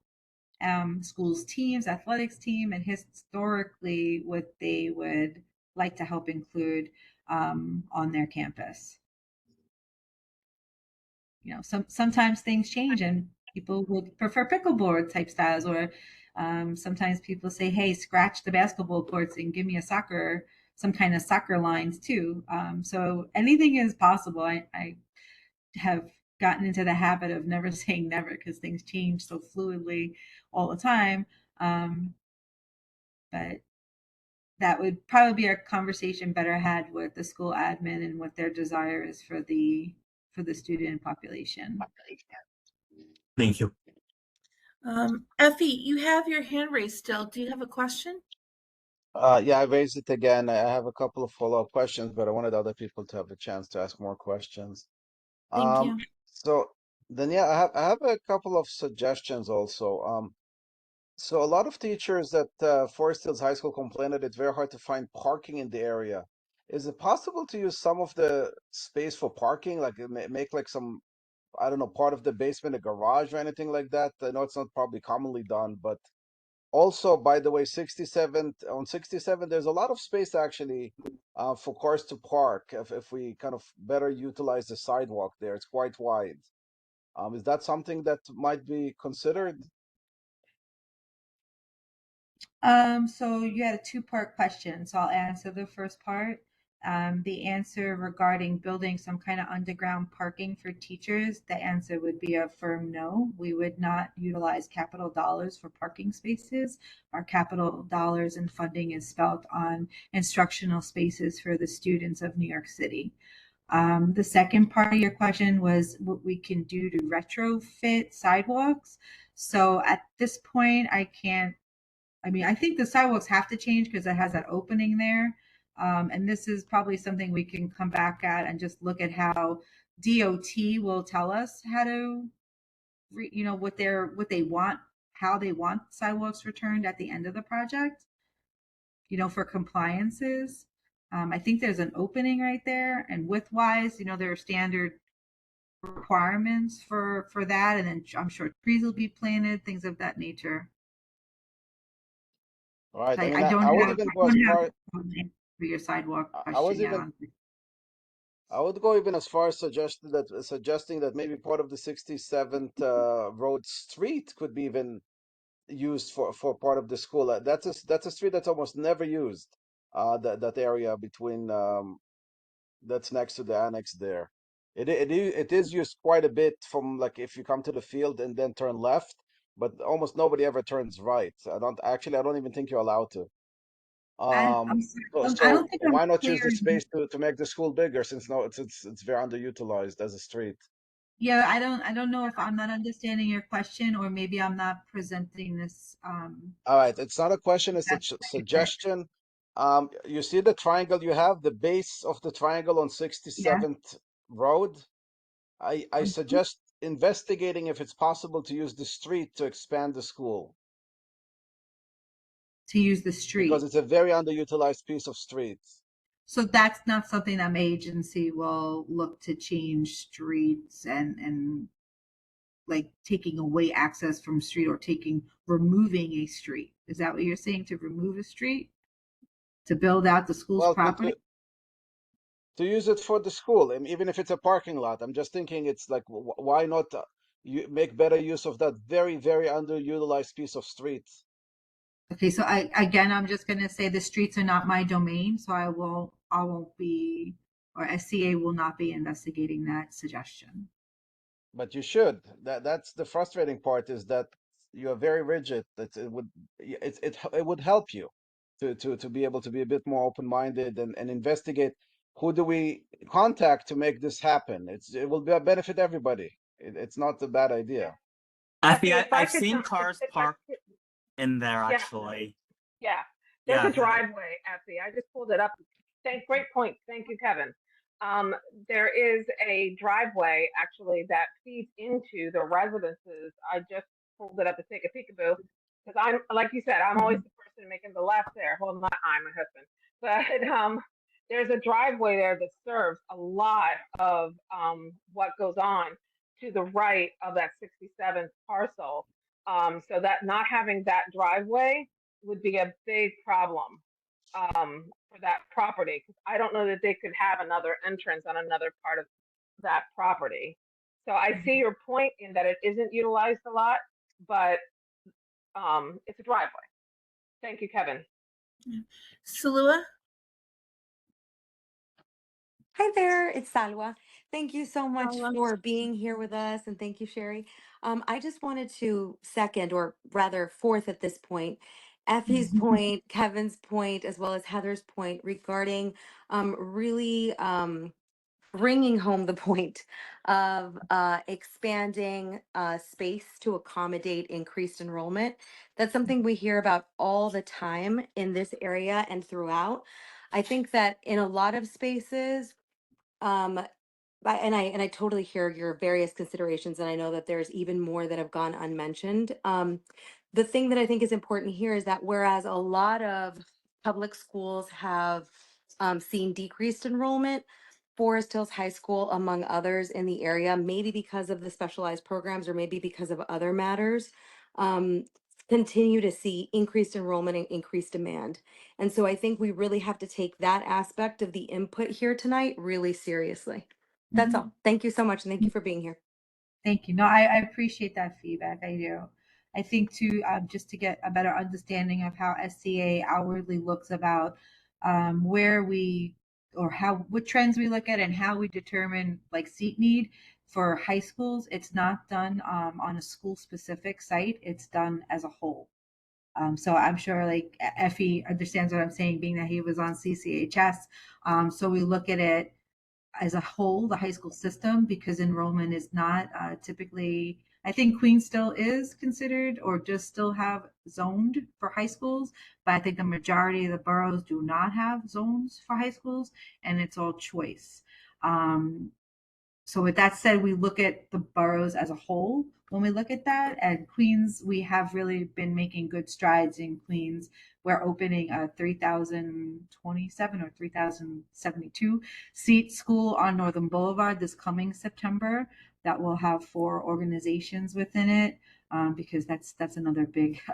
teams, athletics team, and historically what they would like to help include on their campus. Sometimes things change and people would prefer pickleball type styles, or sometimes people say, hey, scratch the basketball courts and give me some kind of soccer lines too. So anything is possible. I have gotten into the habit of never saying never because things change so fluidly all the time. Um, but that would probably be a conversation better had with the school admin and what their desire is for the student population. Thank you. Effie, you have your hand raised still. Do you have a question? Yeah, I raised it again. I have a couple of follow-up questions, but I wanted other people to have a chance to ask more questions. Thank Um, you. so then yeah, I have a couple of suggestions also. So a lot of teachers at Forest Hills High School complain that it's very hard to find parking in the area. Is it possible to use some of the space for parking, like make like some, I don't know, part of the basement a garage or anything like that? I know it's not probably commonly done, but also, by the way, 67 on 67, there's a lot of space actually for cars to park if we kind of better utilize the sidewalk there. It's quite wide. Is that something that might be considered? So you had a two-part question. So I'll answer the first part. The answer regarding building some kind of underground parking for teachers, the answer would be a firm no. We would not utilize capital dollars for parking spaces. Our capital dollars and funding is spent on instructional spaces for the students of New York City. The second part of your question was what we can do to retrofit sidewalks. So at this point, I think the sidewalks have to change because it has that opening there. And this is probably something we can come back at and just look at how DOT will tell us how to, what they want, how they want sidewalks returned at the end of the project, for compliances. I think there's an opening right there, and width wise, there are standard requirements for that, and then I'm sure trees will be planted, things of that nature. All right. So I I, mean, I don't I would have even I go as don't have far. for your sidewalk I was question yet even on. I would go even as far as suggesting that maybe part of the 67th Road Street could be even used for part of the school. That's a street that's almost never used. That area between that's next to the annex there. It is used quite a bit from like if you come to the field and then turn left, but almost nobody ever turns right. I don't even think you're allowed to. I'm sorry. I So don't think I'm why not use clear. the space to make the school bigger since no it's very underutilized as a street. Yeah, I don't know if I'm not understanding your question or maybe I'm not presenting this. All right, it's not a question, it's a That's it. suggestion. You see the triangle you have, the base of the triangle on Yeah. 67th Road? I Mhm. suggest investigating if it's possible to use the street to expand the school. to use the because street. it's a very underutilized piece of street. So that's not something that my agency will look to change streets and like taking away access from street or removing a street. Is that what you're saying? To remove a street to build out the school's Well, property? to use it for the school, and even if it's a parking lot, I'm just thinking it's like, why not you make better use of that very, very underutilized piece of street? Okay, so I'm just gonna say the streets are not my domain, so I won't be, or SCA will not be investigating that suggestion. But you should. That's the frustrating part, is that you are very rigid. That it would help you to be able to be a bit more open-minded and investigate who do we contact to make this happen. It will benefit everybody. It's not a bad idea. Effie, Effie, if I I've could seen jump, cars if I parked could, in there yeah, actually. yeah. There's Yeah, a Heather. driveway, Effie. I just pulled it up. Great point. Thank you, Kevin. There is a driveway actually that feeds into the residences. I just pulled it up to take a peekaboo because I'm, like you said, I'm always the person making the left there. Well, not I, my husband, but there's a driveway there that serves a lot of what goes on to the right of that 67th parcel. So that not having that driveway would be a big problem for that property, because I don't know that they could have another entrance on another part of that property. So I see your point in that it isn't utilized a lot, but it's a driveway. Thank you, Kevin. Salua? Hi there, it's Salwa. Thank you so much Salwa. for being here with us, and thank you, Sherry. I just wanted to second, or rather fourth at this point, Effie's point, Kevin's point, as well as Heather's point regarding really bringing home the point of expanding space to accommodate increased enrollment. That's something we hear about all the time in this area and throughout. I think that in a lot of spaces, um, and I totally hear your various considerations, and I know that there's even more that have gone unmentioned. The thing that I think is important here is that whereas a lot of public schools have seen decreased enrollment, Forest Hills High School, among others in the area, maybe because of the specialized programs or maybe because of other matters, um, continue to see increased enrollment and increased demand. And so I think we really have to take that aspect of the input here tonight really seriously. That's all. Thank you so much, and thank you for being here. Thank you. No, I appreciate that feedback. I do. I think too, just to get a better understanding of how SCA outwardly looks about where we or what trends we look at and how we determine like seat need for high schools. It's not done on a school specific site. It's done as a whole. So I'm sure like Effie understands what I'm saying, being that he was on CCHS. So we look at it as a whole, the high school system, because enrollment is not typically, I think Queens still is considered or just still have zoned for high schools, but I think the majority of the boroughs do not have zones for high schools, and it's all choice. So with that said, we look at the boroughs as a whole when we look at that. And Queens, we have really been making good strides in Queens. We're opening a 3,027 or 3,072 seat school on Northern Boulevard this coming September. That will have 4 organizations within it, because that's another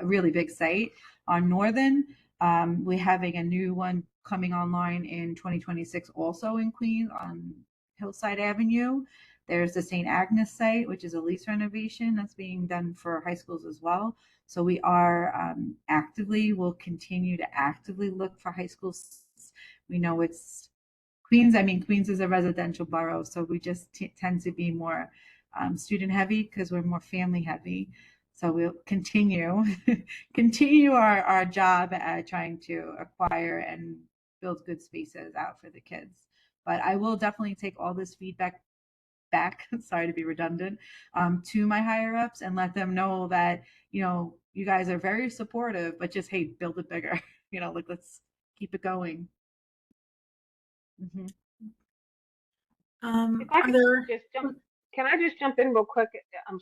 really big site on Northern. We're having a new one coming online in 2026, also in Queens on Hillside Avenue. There's the St. Agnes site, which is a lease renovation that's being done for high schools as well. So we are will continue to actively look for high schools. We know it's Queens. I mean, Queens is a residential borough, so we just tend to be more student heavy because we're more family heavy. So we'll continue our job at trying to acquire and build good spaces out for the kids. But I will definitely take all this feedback back, sorry to be redundant, to my higher ups and let them know that, you guys are very supportive, but just, hey, build it bigger. Like, let's keep it going. Mm-hmm. If I Are could there? just jump, can I just jump in real quick,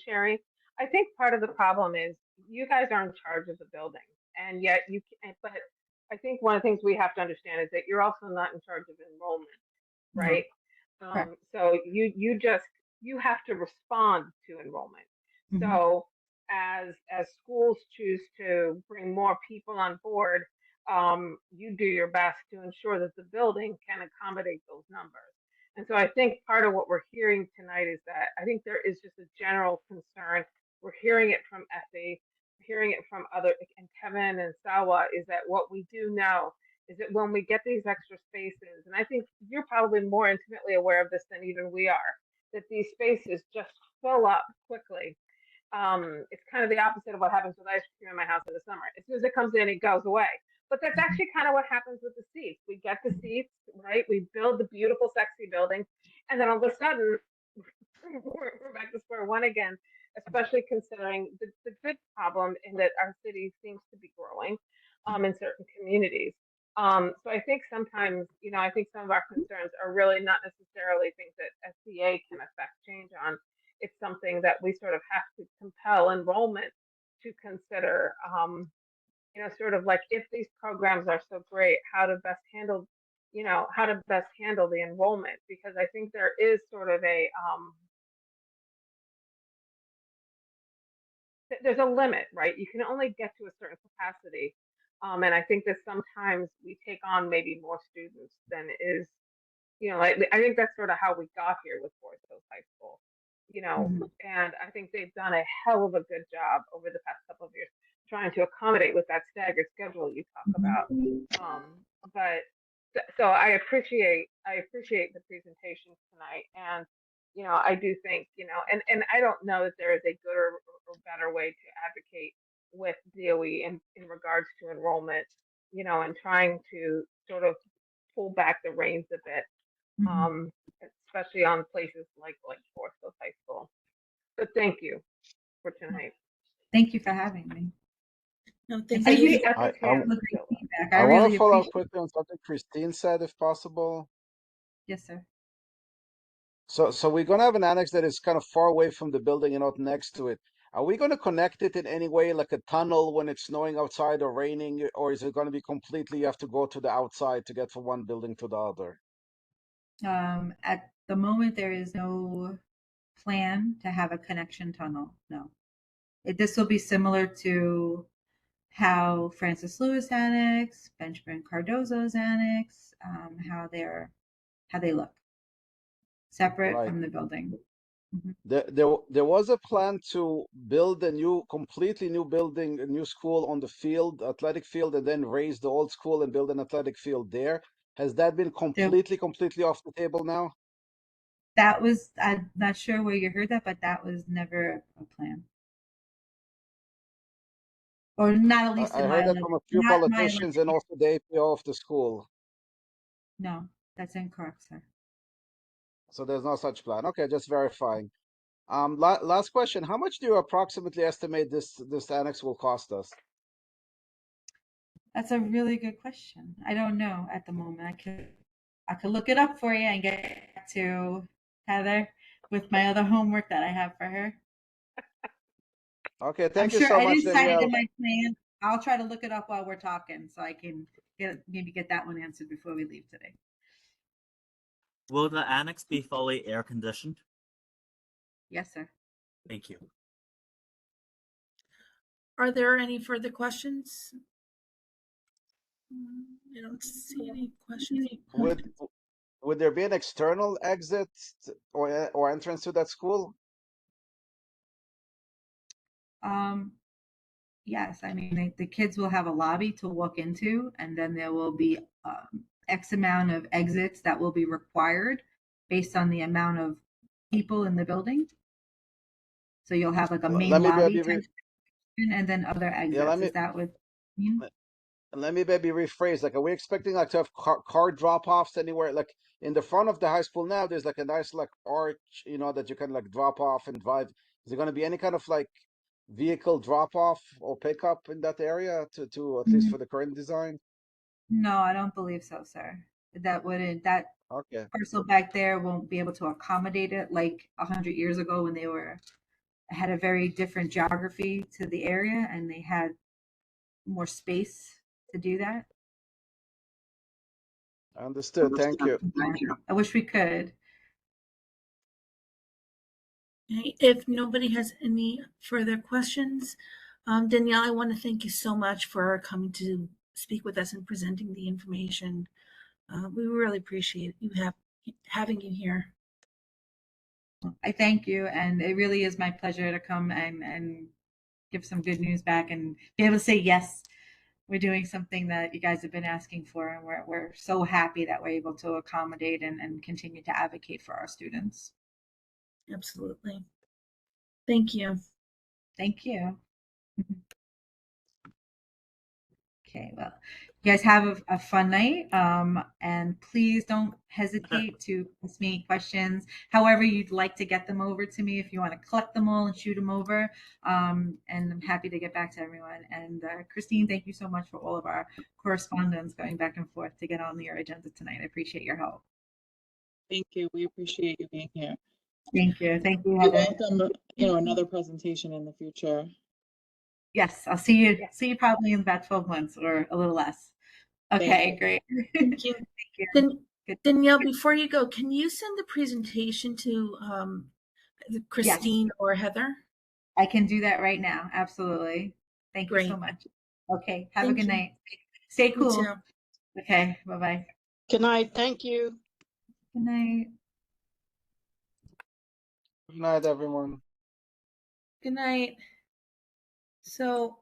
Sherry? I think part of the problem is you guys are in charge of the building, and yet you can, but I think one of the things we have to understand is that you're also not in charge of enrollment, No, right? correct. So you have to respond to enrollment. Mm-hmm. So as schools choose to bring more people on board, you do your best to ensure that the building can accommodate those numbers. And so I think part of what we're hearing tonight is that I think there is just a general concern. We're hearing it from Effie, hearing it from other, and Kevin and Sawa, is that what we do know is that when we get these extra spaces, and I think you're probably more intimately aware of this than even we are, that these spaces just fill up quickly. It's kind of the opposite of what happens with ice cream in my house in the summer. As soon as it comes in, it goes away. But that's Mm-hmm. actually kind of what happens with the seats. We get the seats, right? We build the beautiful, sexy building, and then all of a sudden, we're back to square one again, especially considering the good problem in that our city seems to be growing in certain communities. So I think sometimes, I think some of our concerns are really not necessarily things that SCA can affect change on. It's something that we sort of have to compel enrollment to consider. Sort of like if these programs are so great, how to best handle the enrollment, because I think there is sort of there's a limit, right? You can only get to a certain capacity. And I think that sometimes we take on maybe more students than is, like, I think that's sort of how we got here with Forest Hills High School, Mm-hmm. and I think they've done a hell of a good job over the past couple of years trying to accommodate with that staggered schedule you talk about. But so I appreciate the presentation tonight, and I do think, and I don't know that there is a good or better way to advocate with DOE in regards to enrollment, and trying to sort of pull back the reins a bit, Mm-hmm. um, especially on places like Forest Hills High School. But thank you for tonight. Thank you for having me. No, And thank thank I you you. see for Effie's I, hand all the is great still up. feedback. I I want really to follow up appreciate it. quickly on something Christine said, if possible. Yes, sir. So we're gonna have an annex that is kind of far away from the building and not next to it. Are we gonna connect it in any way, like a tunnel when it's snowing outside or raining, or is it gonna be completely you have to go to the outside to get from one building to the other? At the moment, there is no plan to have a connection tunnel. No. This will be similar to how Francis Lewis Annex, Benjamin Cardozo's Annex, how they look separate Right. from the building. Mhm. There was a plan to build a completely new building, a new school on the field, athletic field, and then raise the old school and build an athletic field there. Has that been There, completely off the table now? that was, I'm not sure where you heard that, but that was never a plan. Or not at least I in heard my, that from a few not my politicians elected and years. also the APO of the school. No, that's incorrect, sir. So there's no such plan. Okay, just verifying. Last question. How much do you approximately estimate this annex will cost us? That's a really good question. I don't know at the moment. I could look it up for you and get back to Heather with my other homework that I have for her. Okay, I'm thank you sure so I much, didn't cite it in Danielle. my plan. I'll try to look it up while we're talking so I can maybe get that one answered before we leave today. Will the annex be fully air conditioned? Yes, sir. Thank you. Are there any further questions? I don't see any questions. Would there be an external exit or entrance to that school? Um, yes, I mean the kids will have a lobby to walk into, and then there will be X amount of exits that will be required based on the amount of people in the building. So you'll have like a main Let me lobby maybe type section and then other yeah, exits. Is that what you mean? let me maybe rephrase. Like, are we expecting like to have car drop-offs anywhere? Like in the front of the high school now, there's like a nice like arch, that you can like drop off and drive. Is there going to be any kind of like vehicle drop-off or pickup in that area to at least Mm, for the current design? no, I don't believe so, sir. That Okay. parcel back there won't be able to accommodate it like 100 years ago when they had a very different geography to the area and they had more space to do that. Understood. Thank you. I wish we could. Okay, if nobody has any further questions, Danielle, I want to thank you so much for coming to speak with us and presenting the information. We really appreciate having you here. I thank you, and it really is my pleasure to come and give some good news back and be able to say yes, we're doing something that you guys have been asking for, and we're so happy that we're able to accommodate and continue to advocate for our students. Absolutely. Thank you. Thank you. Okay, well, you guys have a fun night. And please don't hesitate to ask me questions. However, you'd like to get them over to me if you want to collect them all and shoot them over. And I'm happy to get back to everyone. And Christine, thank you so much for all of our correspondence going back and forth to get on your agenda tonight. I appreciate your help. Thank you. We appreciate you being here. Thank you. Thank you, You're Heather. welcome, another presentation in the future. Yes, I'll see you. Yeah. See you probably in about 12 months or a little less. Thank Okay, you. great. Thank you. Thank you. Danielle, before you go, can you send the presentation to Yes, Christine or Heather? I can do that right now. Absolutely. Thank you so Great. much. Okay, have a Thank good you. night. Stay You cool. too. Okay, bye-bye. Good night. Thank you. Good night. Good night, everyone. Good night. So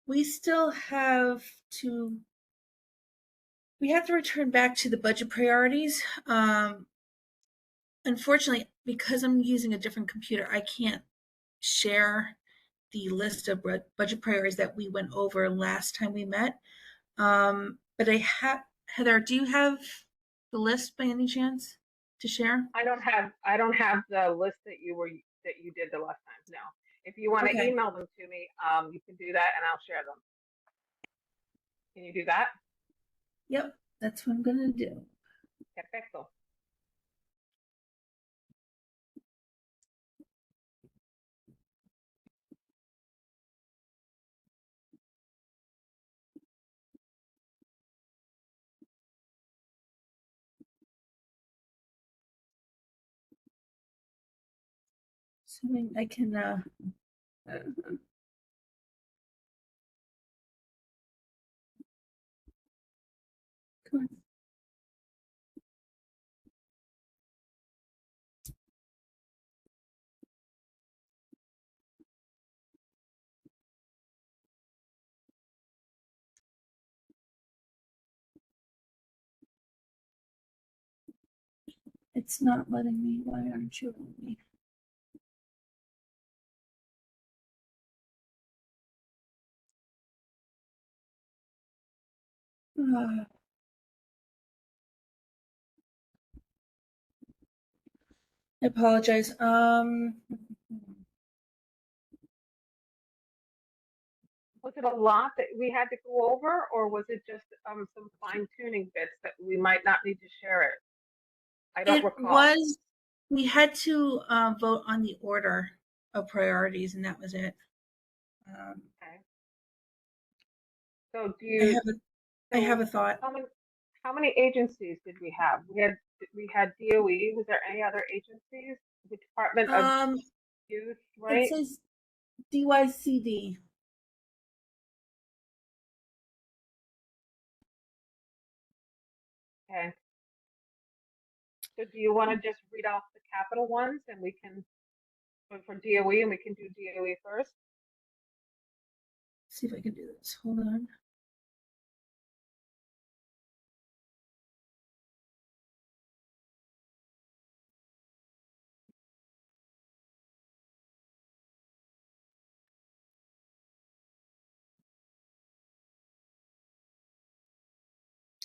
we still have to return back to the budget priorities. Unfortunately, because I'm using a different computer, I can't share the list of budget priorities that we went over last time we met. But I have, Heather, do you have the list by any chance to share? I don't have the list that you did the last time. No. If you want to Okay. email them to me, you can do that and I'll share them. Can you do that? Yep, that's what I'm gonna do. Perfecto. So I can come on. It's not letting me. Why aren't you letting me? I apologize. Was it a lot that we had to go over, or was it just some fine tuning bits that we might not need to share it? I don't It recall. was. We had to vote on the order of priorities, and that was it. Okay. So do I you? have a. I have So a thought. how many agencies did we have? We had DOE. Was there any other agencies? The Department of Um, Youth, it right? says DYCD. Okay. So do you want to just read off the capital ones and we can for DOE and we can do DOE first? See if I can do this. Hold on.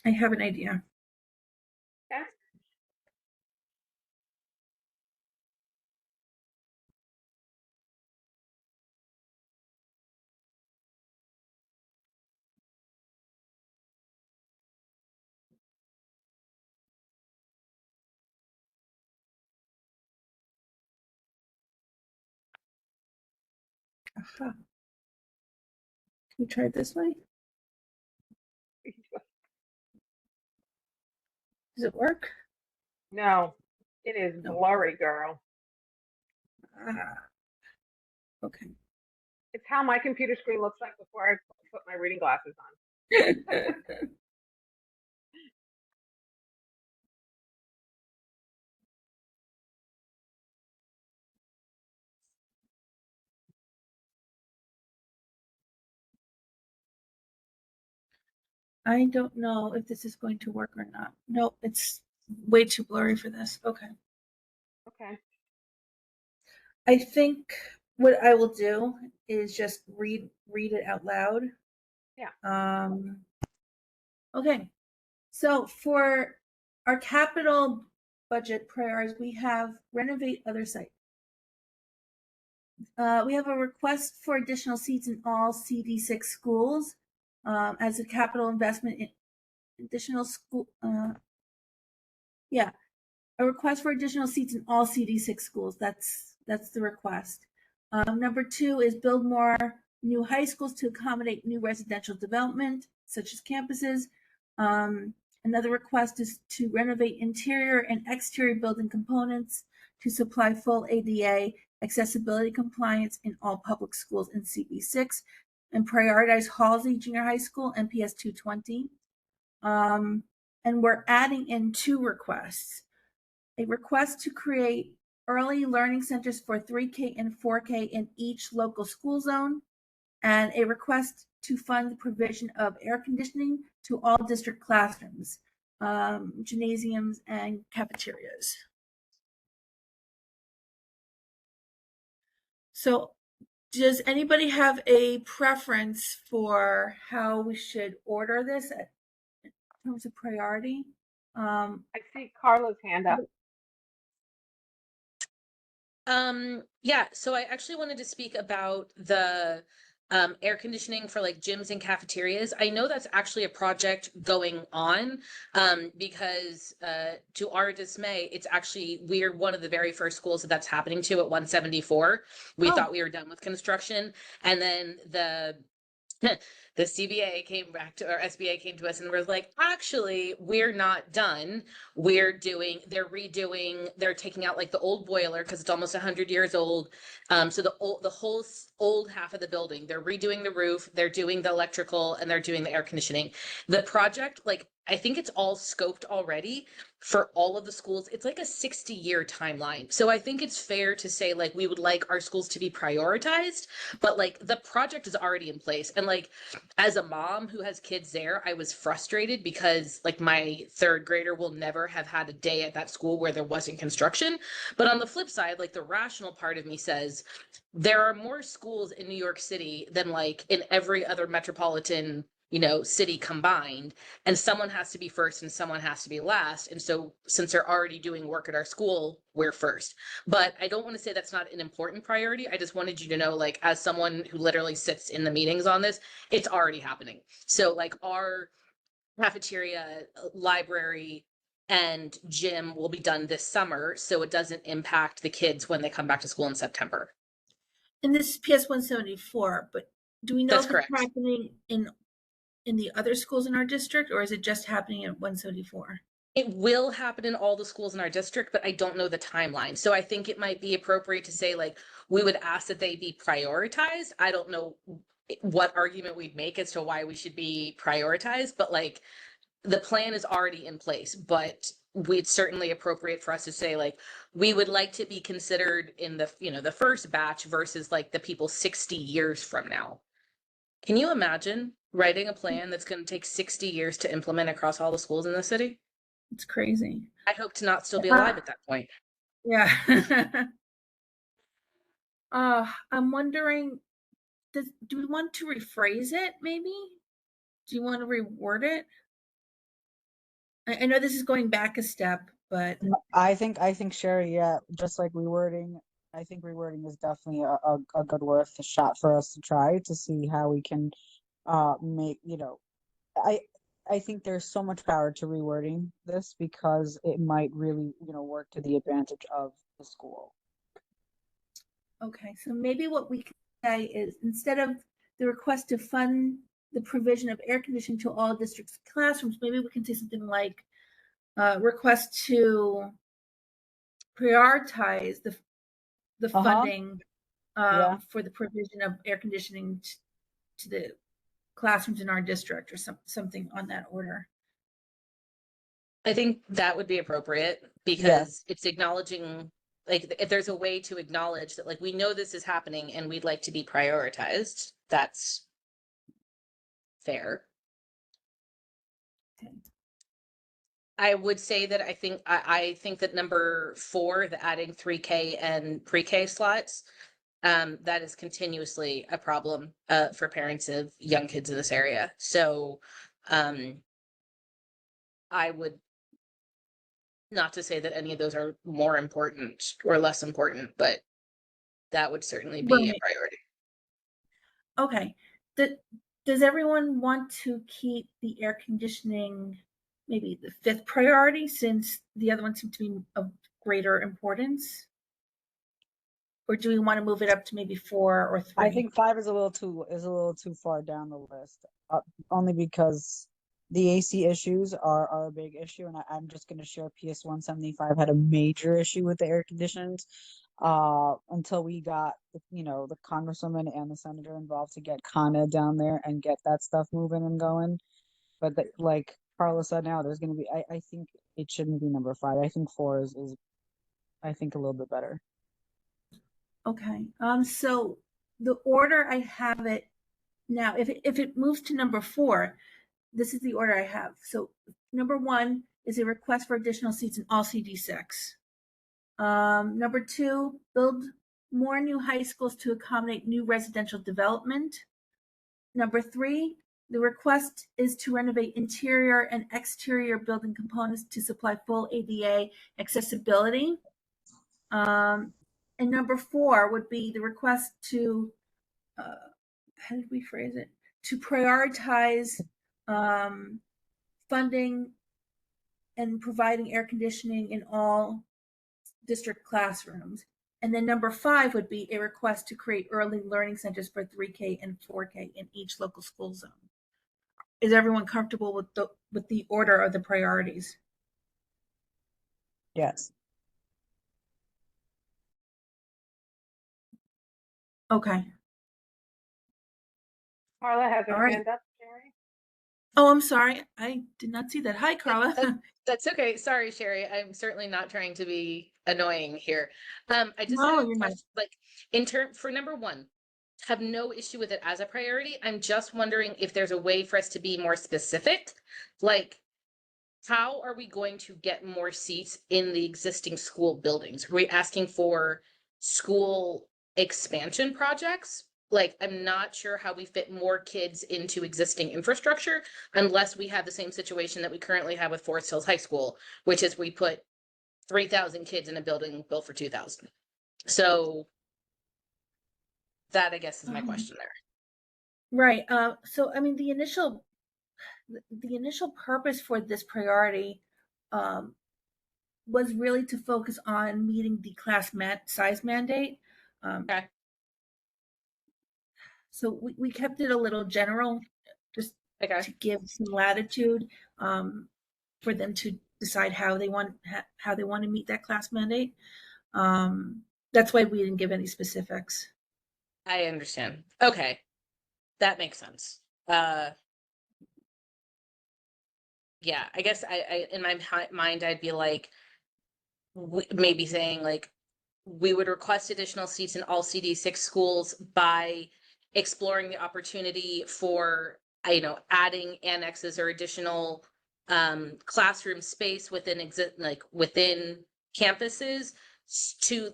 I have an idea. Okay. Aha. We try it this way. Does it work? No, it is No. blurry, girl. Ah. Okay. It's how my computer screen looks like before I put my reading glasses on. I don't know if this is going to work or not. No, it's way too blurry for this. Okay. Okay. I think what I will do is just read it out loud. Yeah. Okay. So for our capital budget priorities, we have renovate other sites. We have a request for additional seats in all CB6 schools as a capital investment in additional school. Yeah, a request for additional seats in all CD6 schools. That's the request. Number 2 is build more new high schools to accommodate new residential development, such as campuses. Another request is to renovate interior and exterior building components to supply full ADA accessibility compliance in all public schools in CB6 and prioritize Halsey Junior High School NPS 220. And we're adding in 2 requests. A request to create early learning centers for 3K and 4K in each local school zone, and a request to fund the provision of air conditioning to all district classrooms, gymnasiums, and cafeterias. So does anybody have a preference for how we should order this in terms of priority? I see Carla's hand up. Yeah, so I actually wanted to speak about the air conditioning for like gyms and cafeterias. I know that's actually a project going on because to our dismay, it's actually we're one of the very first schools that's happening to at 174. We thought we were done with construction, and then the CBA came back to, or SBA came to us and was like, actually, we're not done. They're redoing, they're taking out like the old boiler because it's almost 100 years old. So the whole old half of the building, they're redoing the roof, they're doing the electrical, and they're doing the air conditioning. The project, like, I think it's all scoped already for all of the schools. It's like a 60-year timeline. So I think it's fair to say like we would like our schools to be prioritized, but like the project is already in place. And like as a mom who has kids there, I was frustrated because like my third grader will never have had a day at that school where there wasn't construction. But on the flip side, like the rational part of me says there are more schools in New York City than like in every other metropolitan city combined, and someone has to be first and someone has to be last. And so since they're already doing work at our school, we're first. But I don't want to say that's not an important priority. I just wanted you to know, like, as someone who literally sits in the meetings on this, it's already happening. So like our cafeteria, library, and gym will be done this summer, so it doesn't impact the kids when they come back to school in September. And this is PS 174, but do we know That's if it's correct. happening in the other schools in our district, or is it just happening at 174? It will happen in all the schools in our district, but I don't know the timeline. So I think it might be appropriate to say, like, we would ask that they be prioritized. I don't know what argument we'd make as to why we should be prioritized, but like the plan is already in place. But it's certainly appropriate for us to say, like, we would like to be considered in the first batch versus like the people 60 years from now. Can you imagine writing a plan that's going to take 60 years to implement across all the schools in the city? It's crazy. I hope to not still be alive at that point. Yeah. I'm wondering, do we want to rephrase it maybe? Do you want to reword it? I know this is going back a step, but I think Sherry, yeah, just like rewording, I think rewording is definitely a good worth a shot for us to try to see how we can make, I I think there's so much power to rewording this because it might really, work to the advantage of the school. okay. So maybe what we can say is instead of the request to fund the provision of air conditioning to all districts' classrooms. Maybe we can say something like request to prioritize the funding Yeah. for the provision of air conditioning to the classrooms in our district, or something on that order. I think that would be appropriate Yeah. because it's acknowledging, like, if there's a way to acknowledge that, like, we know this is happening and we'd like to be prioritized, that's fair. Okay. I would say that I think that number 4, the adding 3K and pre-K slots, that is continuously a problem for parents of young kids in this area. So I would, not to say that any of those are more important or less important, but that would certainly be a Right. priority. Okay. Does everyone want to keep the air conditioning maybe the 5th priority, since the other ones seem to be of greater importance? Or do we want to move it up to maybe 4 or 3? I think 5 is a little too far down the list, only because the AC issues are a big issue, and I'm just going to share PS 175 had a major issue with the air conditions until we got the congresswoman and the senator involved to get Con Ed down there and get that stuff moving and going. But like Carla said, now there's going to be I think it shouldn't be number 5. I think 4 is I think a little bit better. Okay. So the order I have it now, if it moves to number 4, this is the order I have. So number 1 is a request for additional seats in all CB6. Number 2, build more new high schools to accommodate new residential development. Number 3, the request is to renovate interior and exterior building components to supply full ADA accessibility. And number 4 would be the request to, how did we phrase it? To prioritize funding and providing air conditioning in all district classrooms. And then number 5 would be a request to create early learning centers for 3K and 4K in each local school zone. Is everyone comfortable with the order of the priorities? Yes. Okay. Carla has All her right. hand up, Sherry. Oh, I'm sorry. I did not see that. Hi, Carla. That's okay. Sorry, Sherry. I'm certainly not trying to be annoying here. I just No, had a you're not. question, like, for number 1, have no issue with it as a priority. I'm just wondering if there's a way for us to be more specific. Like, how are we going to get more seats in the existing school buildings? Are we asking for school expansion projects? Like, I'm not sure how we fit more kids into existing infrastructure unless we have the same situation that we currently have with Forest Hills High School, which is we put 3,000 kids in a building built for 2,000. So that, I guess, is my question there. Right. So, I mean, the initial purpose for this priority was really to focus on meeting the class size mandate. Okay. So we kept it a little general, just Okay. to give some latitude for them to decide how they want to meet that class mandate. That's why we didn't give any specifics. I understand. Okay. That makes sense. Yeah, I guess I in my mind, I'd be like, maybe saying like, we would request additional seats in all CD6 schools by exploring the opportunity for, adding annexes or additional classroom space within campuses to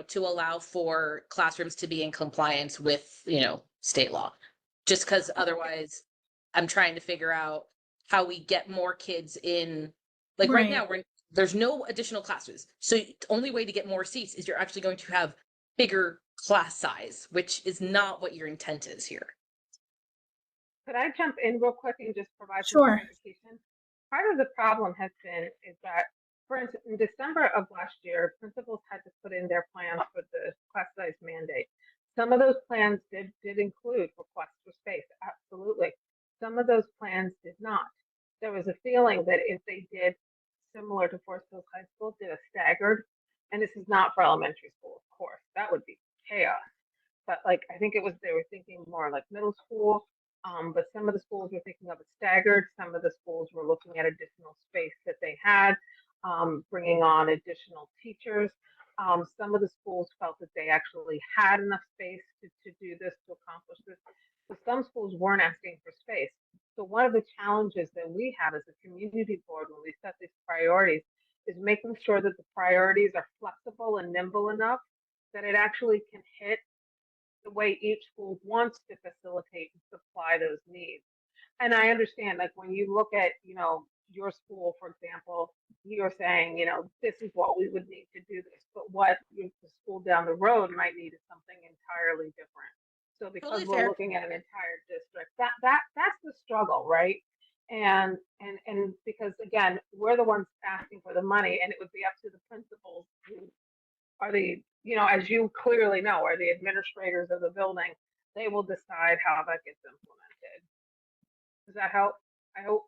to allow for classrooms to be in compliance with, state law. Just because otherwise I'm trying to figure out how we get more kids in. Like right now, there's no additional classes. So the only way to get more seats is you're actually going to have bigger class size, which is not what your intent is here. Could I jump in real quick and just provide some Sure. clarification? Part of the problem has been is that, for instance, in December of last year, principals had to put in their plans for the class size mandate. Some of those plans did include requests for space, absolutely. Some of those plans did not. There was a feeling that if they did similar to Forest Hills High School, did a staggered, and this is not for elementary school, of course, that would be chaos. But like I think it was they were thinking more like middle school. But some of the schools were thinking of it staggered. Some of the schools were looking at additional space that they had, bringing on additional teachers. Some of the schools felt that they actually had enough space to do this, to accomplish this. So some schools weren't asking for space. So one of the challenges that we have as a community board when we set these priorities is making sure that the priorities are flexible and nimble enough that it actually can hit the way each school wants to facilitate and supply those needs. And I understand, like when you look at, your school, for example, you're saying, this is what we would need to do this, but what the school down the road might need is something entirely different. So because Totally we're fair. looking at an entire district, that's the struggle, right? And because again, we're the ones asking for the money, and it would be up to the principals who are the, as you clearly know, are the administrators of the building. They will decide how that gets implemented. Does that help? I hope.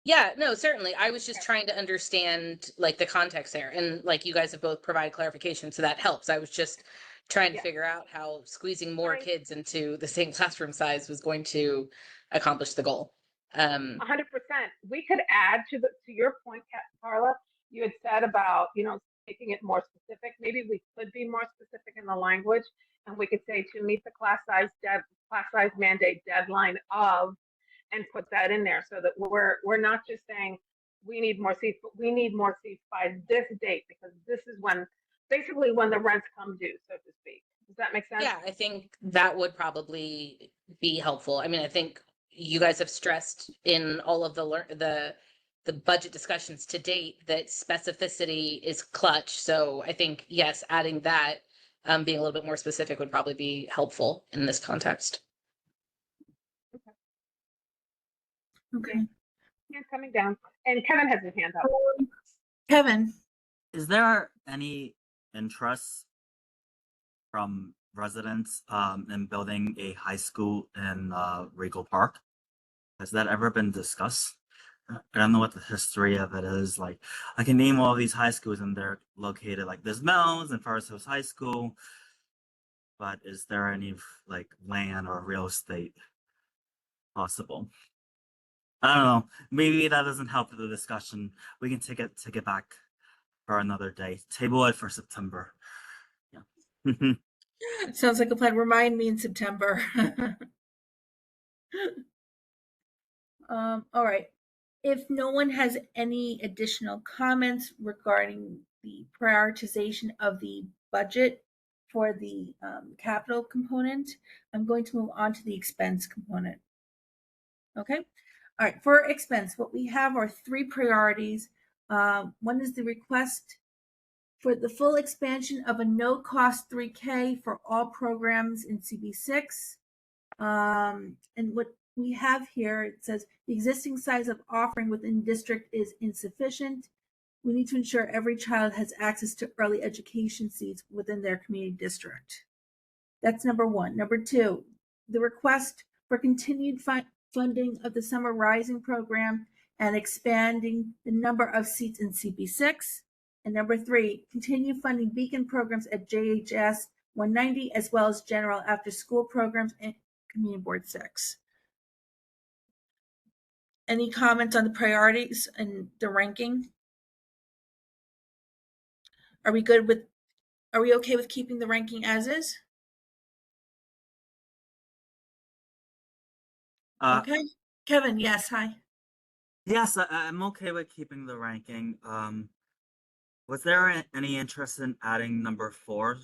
Yeah, no, certainly. I was just Okay. trying to understand like the context there. And like you guys have both provided clarification, so that helps. I was just trying to Yeah. figure out how squeezing more I kids into the same classroom size was going to accomplish the goal. 100%. We could add to your point, Carla. You had said about making it more specific. Maybe we could be more specific in the language, and we could say to meet the class size mandate deadline of, and put that in there so that we're not just saying we need more seats, but we need more seats by this date because this is when basically when the rents come due, so to speak. Does that make sense? Yeah, I think that would probably be helpful. I mean, I think you guys have stressed in all of the budget discussions to date that specificity is clutch. So I think yes, adding that, being a little bit more specific would probably be helpful in this context. Yeah. Okay. Hands coming down, and Kevin has his hand up. Kevin. Is there any interest from residents in building a high school in Regal Park? Has that ever been discussed? I don't know what the history of it is. Like, I can name all these high schools and they're located like there's Mel's and Forest Hills High School, but is there any like land or real estate possible? I don't know. Maybe that doesn't help with the discussion. We can take it back for another day. Table it for September. Yeah. Sounds like a plan. Remind me in September. All right. If no one has any additional comments regarding the prioritization of the budget for the capital component, I'm going to move on to the expense component. Okay. All right. For expense, what we have are three priorities. One is the request for the full expansion of a no-cost 3K for all programs in CB6. And what we have here, it says the existing size of offering within district is insufficient. We need to ensure every child has access to early education seats within their community district. That's number one. Number two, the request for continued funding of the Summer Rising program and expanding the number of seats in CB6. And number three, continue funding beacon programs at JHS 190 as well as general after school programs and Community Board 6. Any comments on the priorities and the ranking? Are we okay with keeping the ranking as is? Okay. Kevin, yes, hi. Yes, I'm okay with keeping the ranking. Was there any interest in adding number 4,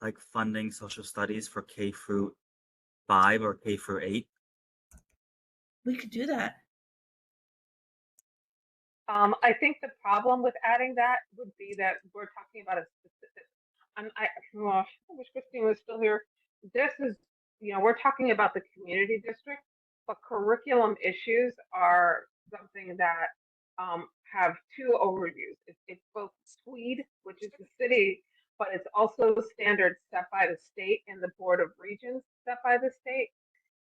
like funding social studies for K through 5 or K through 8? We could do that. I think the problem with adding that would be that we're talking about a specific. I wish Christine was still here. This is, we're talking about the community district, but curriculum issues are something that have two overviews. It's both Tweed, which is the city but it's also standards set by the state and the Board of Regents set by the state.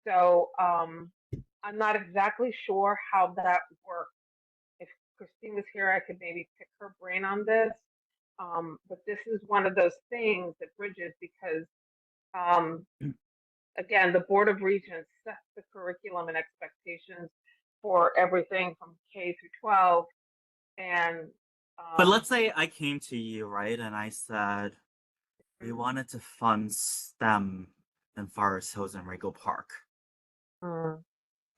So I'm not exactly sure how that works. If Christine was here, I could maybe pick her brain on this. But this is one of those things that bridges because, again, the Board of Regents sets the curriculum and expectations for everything from K through 12. And But let's say I came to you, right, and I said we wanted to fund STEM in Forest Hills and Rego Park. mm,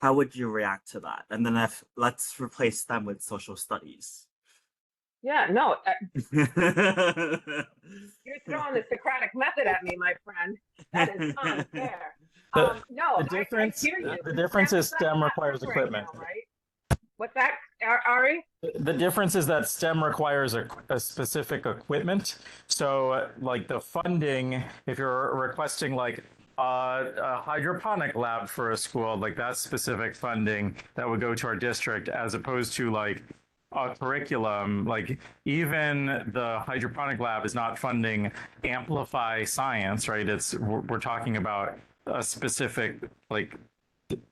How would you react to that? And then if let's replace STEM with social studies. yeah, no, you're throwing the Socratic method at me, my friend. That is unfair. No, The I difference, hear you. the difference is STEM's STEM not requires right equipment. now, right? What's that, Ari? The difference is that STEM requires a specific equipment. So, like the funding, if you're requesting like a hydroponic lab for a school, like that's specific funding that would go to our district, as opposed to like a curriculum. Like even the hydroponic lab is not funding Amplify Science, right? We're talking about a specific like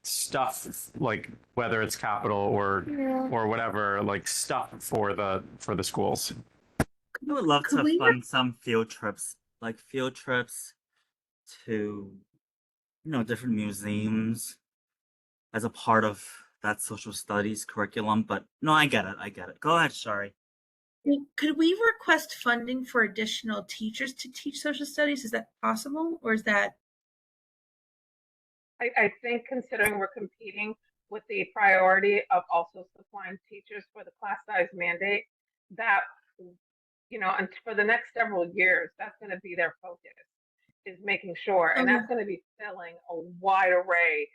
stuff, like whether it's capital or whatever, like stuff for the schools. I would love Could to we fund some field trips, like field trips to, different museums as a part of that social studies curriculum. But no, I get it. I get it. Go ahead, Shari. could we request funding for additional teachers to teach social studies? Is that possible, or is that I think considering we're competing with the priority of also supplying teachers for the class size mandate, that, and for the next several years, that's going to be their focus, is making sure, and okay? that's going to be filling a wide array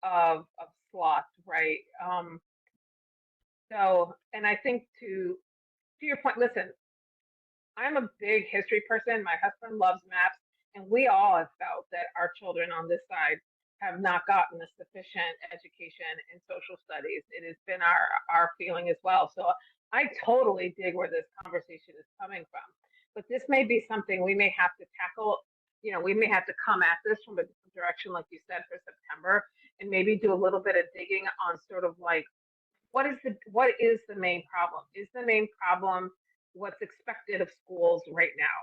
of slots, right? So, and I think to your point, listen, I'm a big history person. My husband loves maps, and we all have felt that our children on this side have not gotten a sufficient education in social studies. It has been our feeling as well. So I totally dig where this conversation is coming from. But this may be something we may have to tackle. We may have to come at this from a different direction, like you said, for September, and maybe do a little bit of digging on sort of like what is the main problem? Is the main problem what's expected of schools right now?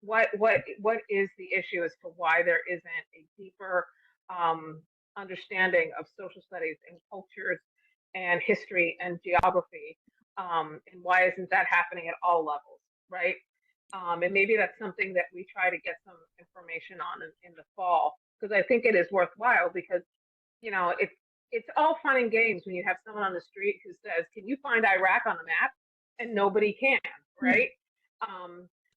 What is the issue as to why there isn't a deeper understanding of social studies and cultures and history and geography, and why isn't that happening at all levels, right? And maybe that's something that we try to get some information on in the fall, because I think it is worthwhile, because it's all fun and games when you have someone on the street who says, "Can you find Iraq on the map?" and nobody can, right?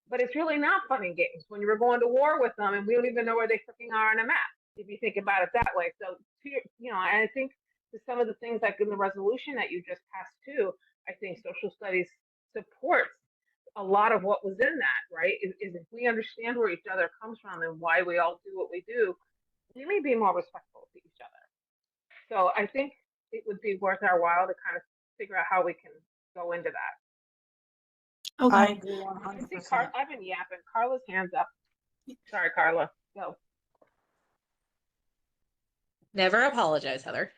But it's really not fun and games when you were going to war with them and we don't even know where they freaking are on a map, if you think about it that way. So, and I think to some of the things like in the resolution that you just passed too, I think social studies supports a lot of what was in that, right? Is if we understand where each other comes from and why we all do what we do, we may be more respectful to each other. So I think it would be worth our while to kind of figure out how we can go into that. Okay. I agree I see 100%. I've been yapping. Carla's hands up. Sorry, Carla. Go. Never apologize, Heather.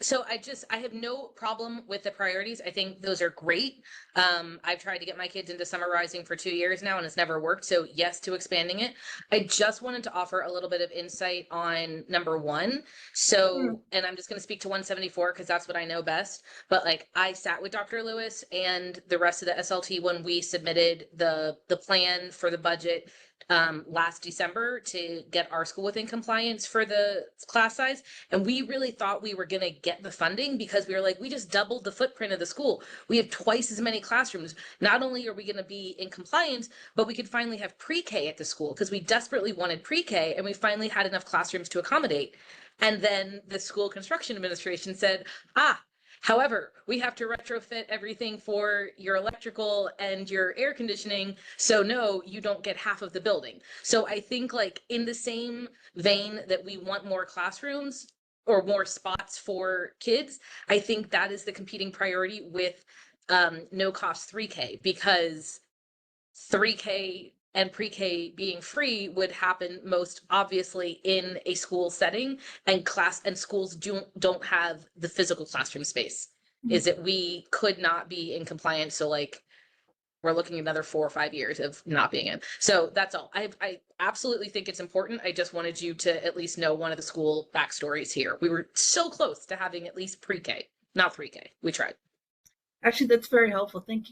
So I have no problem with the priorities. I think those are great. I've tried to get my kids into summarizing for 2 years now and it's never worked. So yes to expanding it. I just wanted to offer a little bit of insight on number one. So, and I'm just going to speak to 174 because that's what I know best. But like I sat with Dr. Lewis and the rest of the SLT when we submitted the plan for the budget last December to get our school within compliance for the class size. And we really thought we were going to get the funding because we were like, we just doubled the footprint of the school. We have twice as many classrooms. Not only are we going to be in compliance, but we could finally have pre-K at the school because we desperately wanted pre-K and we finally had enough classrooms to accommodate. And then the school construction administration said, however, we have to retrofit everything for your electrical and your air conditioning. So no, you don't get half of the building. So I think like in the same vein that we want more classrooms or more spots for kids, I think that is the competing priority with no cost 3K, because 3K and pre-K being free would happen most obviously in a school setting, and schools don't have the physical classroom space. Is that we could not be in compliance, so like we're looking at another 4 or 5 years of not being in. So that's all. I absolutely think it's important. I just wanted you to at least know one of the school backstories here. We were so close to having at least pre-K, not 3K. We tried. Actually, that's very helpful. Thank you.